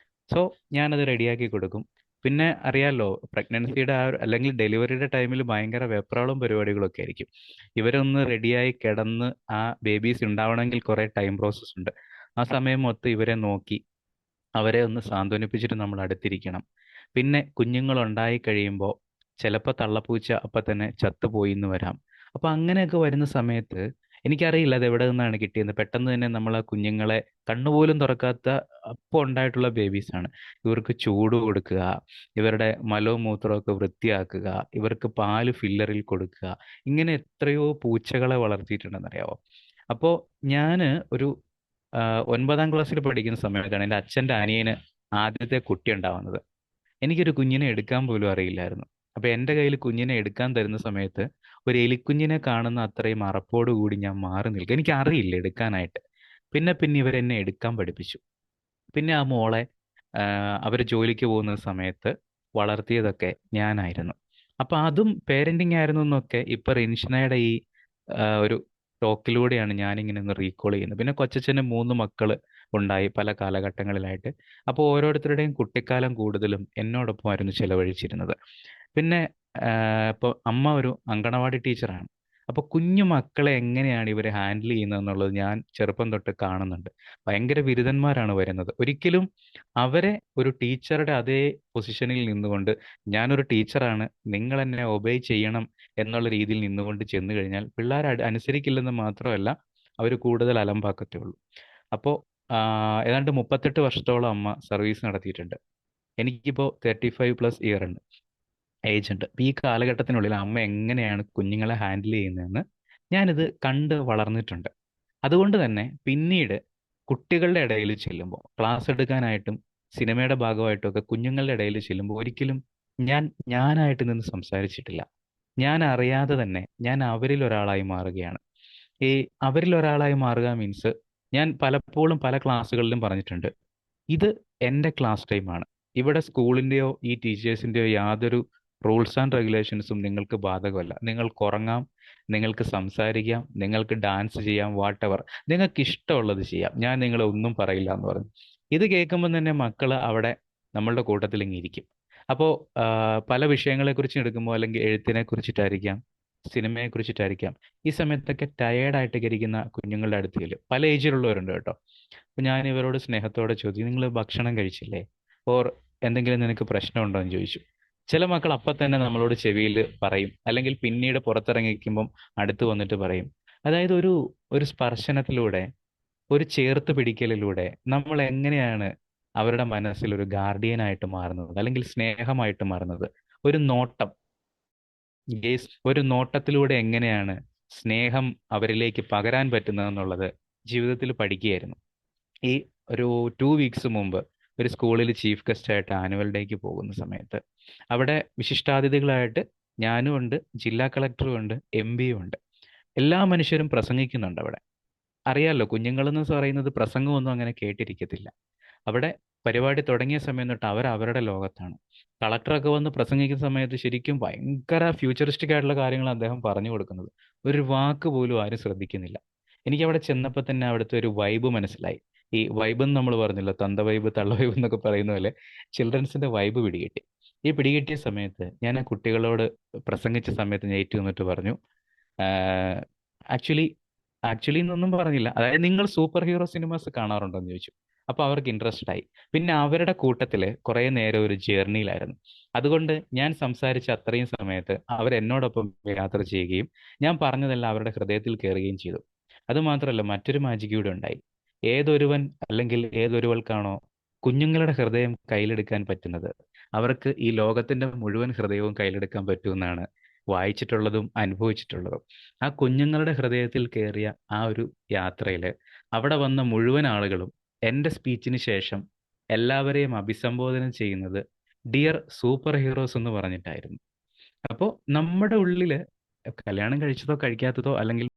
സോ ഞാനത് റെഡിയാക്കി കൊടുക്കും. പിന്നെ അറിയാലോ, പ്രഗ്നൻസിയുടെ അല്ലെങ്കിൽ ഡെലിവറിയുടെ ടൈമിൽ ഭയങ്കര വെപ്രാളവും പരിപാടികളൊക്കെ ആയിരിക്കും. ഇവരൊന്ന് റെഡിയായി കിടന്ന് ആ ബേബീസ് ഉണ്ടാവണമെങ്കിൽ കുറേ ടൈം പ്രോസസ്സ് ഉണ്ട്. ആ സമയം മൊത്തം ഇവരെ നോക്കി അവരെ ഒന്ന് സാന്ത്വനിപ്പിച്ചിട്ട് നമ്മൾ അടുത്തിരിക്കണം. പിന്നെ കുഞ്ഞുങ്ങളുണ്ടായി കഴിയുമ്പോൾ ചിലപ്പോൾ തള്ളപ്പൂച്ച അപ്പം തന്നെ ചത്തുപോയി എന്ന് വരാം. അപ്പൊ അങ്ങനെയൊക്കെ വരുന്ന സമയത്ത് എനിക്കറിയില്ല അത് എവിടെ നിന്നാണ് കിട്ടിയത്. പെട്ടെന്ന് തന്നെ നമ്മൾ ആ കുഞ്ഞുങ്ങളെ കണ്ണുപോലും തുറക്കാത്ത അപ്പോൾ ഉണ്ടായിട്ടുള്ള ബേബീസ് ആണ്. ഇവർക്ക് ചൂട് കൊടുക്കുക, ഇവരുടെ മലവും മൂത്രവും ഒക്കെ വൃത്തിയാക്കുക, ഇവർക്ക് പാല് ഫില്ലറിൽ കൊടുക്കുക, ഇങ്ങനെ എത്രയോ പൂച്ചകളെ വളർത്തിയിട്ടുണ്ടെന്നറിയാവോ? അപ്പോൾ ഞാന് ഒരു 9ാം ക്ലാസ്സിൽ പഠിക്കുന്ന സമയത്താണ് എൻ്റെ അച്ഛൻ്റെ അനിയന് ആദ്യത്തെ കുട്ടി ഉണ്ടാവുന്നത്. എനിക്കൊരു കുഞ്ഞിനെ എടുക്കാൻ പോലും അറിയില്ലായിരുന്നു. അപ്പൊ എൻ്റെ കയ്യിൽ കുഞ്ഞിനെ എടുക്കാൻ തരുന്ന സമയത്ത് ഒരു എലിക്കുഞ്ഞിനെ കാണുന്ന അത്രയും അറപ്പോട് കൂടി ഞാൻ മാറി നിൽക്കും. എനിക്ക് അറിയില്ല എടുക്കാനായിട്ട്. പിന്നെ പിന്നെ ഇവരെന്നെ എടുക്കാൻ പഠിപ്പിച്ചു. പിന്നെ ആ മോളെ അവർ ജോലിക്ക് പോകുന്ന സമയത്ത് വളർത്തിയതൊക്കെ ഞാനായിരുന്നു. അപ്പൊ അതും പേരന്റിങ് ആയിരുന്നു എന്നൊക്കെ ഇപ്പൊ റിൻഷനയുടെ ഈ ഒരു ടോക്കിലൂടെയാണ് ഞാനിങ്ങനെ ഒന്ന് റീകോൾ ചെയ്യുന്നത്. പിന്നെ കൊച്ചച്ഛന് 3 മക്കള് ഉണ്ടായി പല കാലഘട്ടങ്ങളിലായിട്ട്. അപ്പോൾ ഓരോരുത്തരുടെയും കുട്ടിക്കാലം കൂടുതലും എന്നോടൊപ്പമായിരുന്നു ചെലവഴിച്ചിരുന്നത്. പിന്നെ ഇപ്പോൾ അമ്മ ഒരു അങ്കണവാടി ടീച്ചറാണ്. അപ്പൊ കുഞ്ഞു മക്കളെ എങ്ങനെയാണ് ഇവരെ ഹാൻഡിൽ ചെയ്യുന്നതെന്നുള്ളത് ഞാൻ ചെറുപ്പം തൊട്ട് കാണുന്നുണ്ട്. ഭയങ്കര ബിരുദന്മാരാണ് വരുന്നത്. ഒരിക്കലും അവരെ ഒരു ടീച്ചറുടെ അതേ പൊസിഷനിൽ നിന്നുകൊണ്ട് ഞാനൊരു ടീച്ചറാണ്, നിങ്ങൾ എന്നെ ഒബേ ചെയ്യണം എന്നുള്ള രീതിയിൽ നിന്നുകൊണ്ട് ചെന്ന് കഴിഞ്ഞാൽ പിള്ളേർ അനുസരിക്കില്ലെന്ന് മാത്രമല്ല അവർ കൂടുതൽ അലമ്പാക്കത്തേ ഉള്ളൂ. അപ്പോൾ ഏതാണ്ട് 38 വർഷത്തോളം അമ്മ സർവീസ് നടത്തിയിട്ടുണ്ട്. എനിക്കിപ്പോൾ 35+ ഇയർ ഉണ്ട്, ഏജ് ഉണ്ട്. അപ്പൊ ഈ കാലഘട്ടത്തിനുള്ളിൽ അമ്മ എങ്ങനെയാണ് കുഞ്ഞുങ്ങളെ ഹാൻഡിൽ ചെയ്യുന്നതെന്ന് ഞാനിത് കണ്ട് വളർന്നിട്ടുണ്ട്. അതുകൊണ്ട് തന്നെ പിന്നീട് കുട്ടികളുടെ ഇടയിൽ ചെല്ലുമ്പോൾ ക്ലാസ് എടുക്കാനായിട്ടും സിനിമയുടെ ഭാഗമായിട്ടും ഒക്കെ കുഞ്ഞുങ്ങളുടെ ഇടയിൽ ചെല്ലുമ്പോൾ ഒരിക്കലും ഞാൻ ഞാനായിട്ട് നിന്ന് സംസാരിച്ചിട്ടില്ല. ഞാൻ അറിയാതെ തന്നെ ഞാൻ അവരിൽ ഒരാളായി മാറുകയാണ്. ഈ അവരിൽ ഒരാളായി മാറുക മീൻസ് ഞാൻ പലപ്പോഴും പല ക്ലാസ്സുകളിലും പറഞ്ഞിട്ടുണ്ട്, ഇത് എൻ്റെ ക്ലാസ് ടൈമാണ്. ഇവിടെ സ്കൂളിൻ്റെയോ ഈ ടീച്ചേഴ്സിൻ്റെയോ യാതൊരു റൂൾസ് ആൻഡ് റെഗുലേഷൻസും നിങ്ങൾക്ക് ബാധകമല്ല. നിങ്ങൾക്ക് ഉറങ്ങാം, നിങ്ങൾക്ക് സംസാരിക്കാം, നിങ്ങൾക്ക് ഡാൻസ് ചെയ്യാം, വാട്ട് എവർ, നിങ്ങൾക്ക് ഇഷ്ടമുള്ളത് ചെയ്യാം, ഞാൻ നിങ്ങളെ ഒന്നും പറയില്ല എന്ന് പറഞ്ഞു. ഇത് കേൾക്കുമ്പോൾ തന്നെ മക്കൾ അവിടെ നമ്മളുടെ കൂട്ടത്തിൽ ഇങ്ങനെ ഇരിക്കും. അപ്പോൾ പല വിഷയങ്ങളെക്കുറിച്ച് എടുക്കുമ്പോൾ അല്ലെങ്കിൽ എഴുത്തിനെ കുറിച്ചിട്ടായിരിക്കാം, സിനിമയെ കുറിച്ചിട്ടായിരിക്കാം, ഈ സമയത്തൊക്കെ ടയേർഡായിട്ടൊക്കെ ഇരിക്കുന്ന കുഞ്ഞുങ്ങളുടെ അടുത്ത് ചെല്ലും. പല ഏജിലുള്ളവരുണ്ട് കേട്ടോ. അപ്പൊ ഞാൻ ഇവരോട് സ്നേഹത്തോടെ ചോദിച്ചു, നിങ്ങൾ ഭക്ഷണം കഴിച്ചില്ലേ, ഓർ എന്തെങ്കിലും നിനക്ക് പ്രശ്നമുണ്ടോ എന്ന് ചോദിച്ചു. ചില മക്കൾ അപ്പം തന്നെ നമ്മളോട് ചെവിയിൽ പറയും, അല്ലെങ്കിൽ പിന്നീട് പുറത്തിറങ്ങിക്കുമ്പം അടുത്ത് വന്നിട്ട് പറയും. അതായത് ഒരു ഒരു സ്പർശനത്തിലൂടെ, ഒരു ചേർത്ത് പിടിക്കലിലൂടെ നമ്മൾ എങ്ങനെയാണ് അവരുടെ മനസ്സിൽ ഒരു ഗാർഡിയനായിട്ട് മാറുന്നത്, അല്ലെങ്കിൽ സ്നേഹമായിട്ട് മാറുന്നത്. ഒരു നോട്ടം, ഒരു നോട്ടത്തിലൂടെ എങ്ങനെയാണ് സ്നേഹം അവരിലേക്ക് പകരാൻ പറ്റുന്നതെന്നുള്ളത് ജീവിതത്തിൽ പഠിക്കുകയായിരുന്നു. ഈ ഒരു 2 വീക്സ് മുമ്പ് ഒരു സ്കൂളിൽ ചീഫ് ഗസ്റ്റ് ആയിട്ട് ആനുവൽ ഡേക്ക് പോകുന്ന സമയത്ത് അവിടെ വിശിഷ്ടാതിഥികളായിട്ട് ഞാനും ഉണ്ട്, ജില്ലാ കളക്ടറും ഉണ്ട്, MP ഉണ്ട്. എല്ലാ മനുഷ്യരും പ്രസംഗിക്കുന്നുണ്ട് അവിടെ. അറിയാലോ, കുഞ്ഞുങ്ങളെന്ന് പറയുന്നത് പ്രസംഗമൊന്നും അങ്ങനെ കേട്ടിരിക്കത്തില്ല. അവിടെ പരിപാടി തുടങ്ങിയ സമയം തൊട്ട് അവർ അവരുടെ ലോകത്താണ്. കളക്ടറൊക്കെ വന്ന് പ്രസംഗിക്കുന്ന സമയത്ത് ശരിക്കും ഭയങ്കര ഫ്യൂച്ചറിസ്റ്റിക് ആയിട്ടുള്ള കാര്യങ്ങൾ അദ്ദേഹം പറഞ്ഞു കൊടുക്കുന്നത്. ഒരു വാക്ക് പോലും ആരും ശ്രദ്ധിക്കുന്നില്ല. എനിക്ക് അവിടെ ചെന്നപ്പോൾ തന്നെ അവിടുത്തെ ഒരു വൈബ് മനസ്സിലായി. ഈ വൈബ് എന്ന് നമ്മൾ പറഞ്ഞല്ലോ, തന്ത വൈബ് തള്ള വൈബ് എന്നൊക്കെ പറയുന്ന പോലെ ചിൽഡ്രൻസിന്റെ വൈബ് പിടികിട്ടി. ഈ പിടികിട്ടിയ സമയത്ത് ഞാൻ ആ കുട്ടികളോട് പ്രസംഗിച്ച സമയത്ത് ഞാൻ ഏറ്റു നിന്നിട്ട് പറഞ്ഞു, ആക്ച്വലി ആക്ച്വലി എന്നൊന്നും പറഞ്ഞില്ല, അതായത് നിങ്ങൾ സൂപ്പർ ഹീറോ സിനിമാസ് കാണാറുണ്ടോ എന്ന് ചോദിച്ചു. അപ്പൊ അവർക്ക് ഇൻട്രസ്റ്റ് ആയി. പിന്നെ അവരുടെ കൂട്ടത്തില് കുറെ നേരം ഒരു ജേർണിയിലായിരുന്നു. അതുകൊണ്ട് ഞാൻ സംസാരിച്ച അത്രയും സമയത്ത് അവർ എന്നോടൊപ്പം യാത്ര ചെയ്യുകയും ഞാൻ പറഞ്ഞതെല്ലാം അവരുടെ ഹൃദയത്തിൽ കയറുകയും ചെയ്തു. അതുമാത്രമല്ല, മറ്റൊരു മാജിക് കൂടെ ഉണ്ടായി. ഏതൊരുവൻ അല്ലെങ്കിൽ ഏതൊരുവൾക്കാണോ കുഞ്ഞുങ്ങളുടെ ഹൃദയം കയ്യിലെടുക്കാൻ പറ്റുന്നത്, അവർക്ക് ഈ ലോകത്തിന്റെ മുഴുവൻ ഹൃദയവും കയ്യിലെടുക്കാൻ പറ്റുമെന്നാണ് വായിച്ചിട്ടുള്ളതും അനുഭവിച്ചിട്ടുള്ളതും. ആ കുഞ്ഞുങ്ങളുടെ ഹൃദയത്തിൽ കയറിയ ആ ഒരു യാത്രയില് അവിടെ വന്ന മുഴുവൻ ആളുകളും എൻ്റെ സ്പീച്ചിന് ശേഷം എല്ലാവരെയും അഭിസംബോധന ചെയ്യുന്നത് ഡിയർ സൂപ്പർ ഹീറോസ് എന്ന് പറഞ്ഞിട്ടായിരുന്നു. അപ്പോൾ നമ്മുടെ ഉള്ളില് കല്യാണം കഴിച്ചതോ കഴിക്കാത്തതോ അല്ലെങ്കിൽ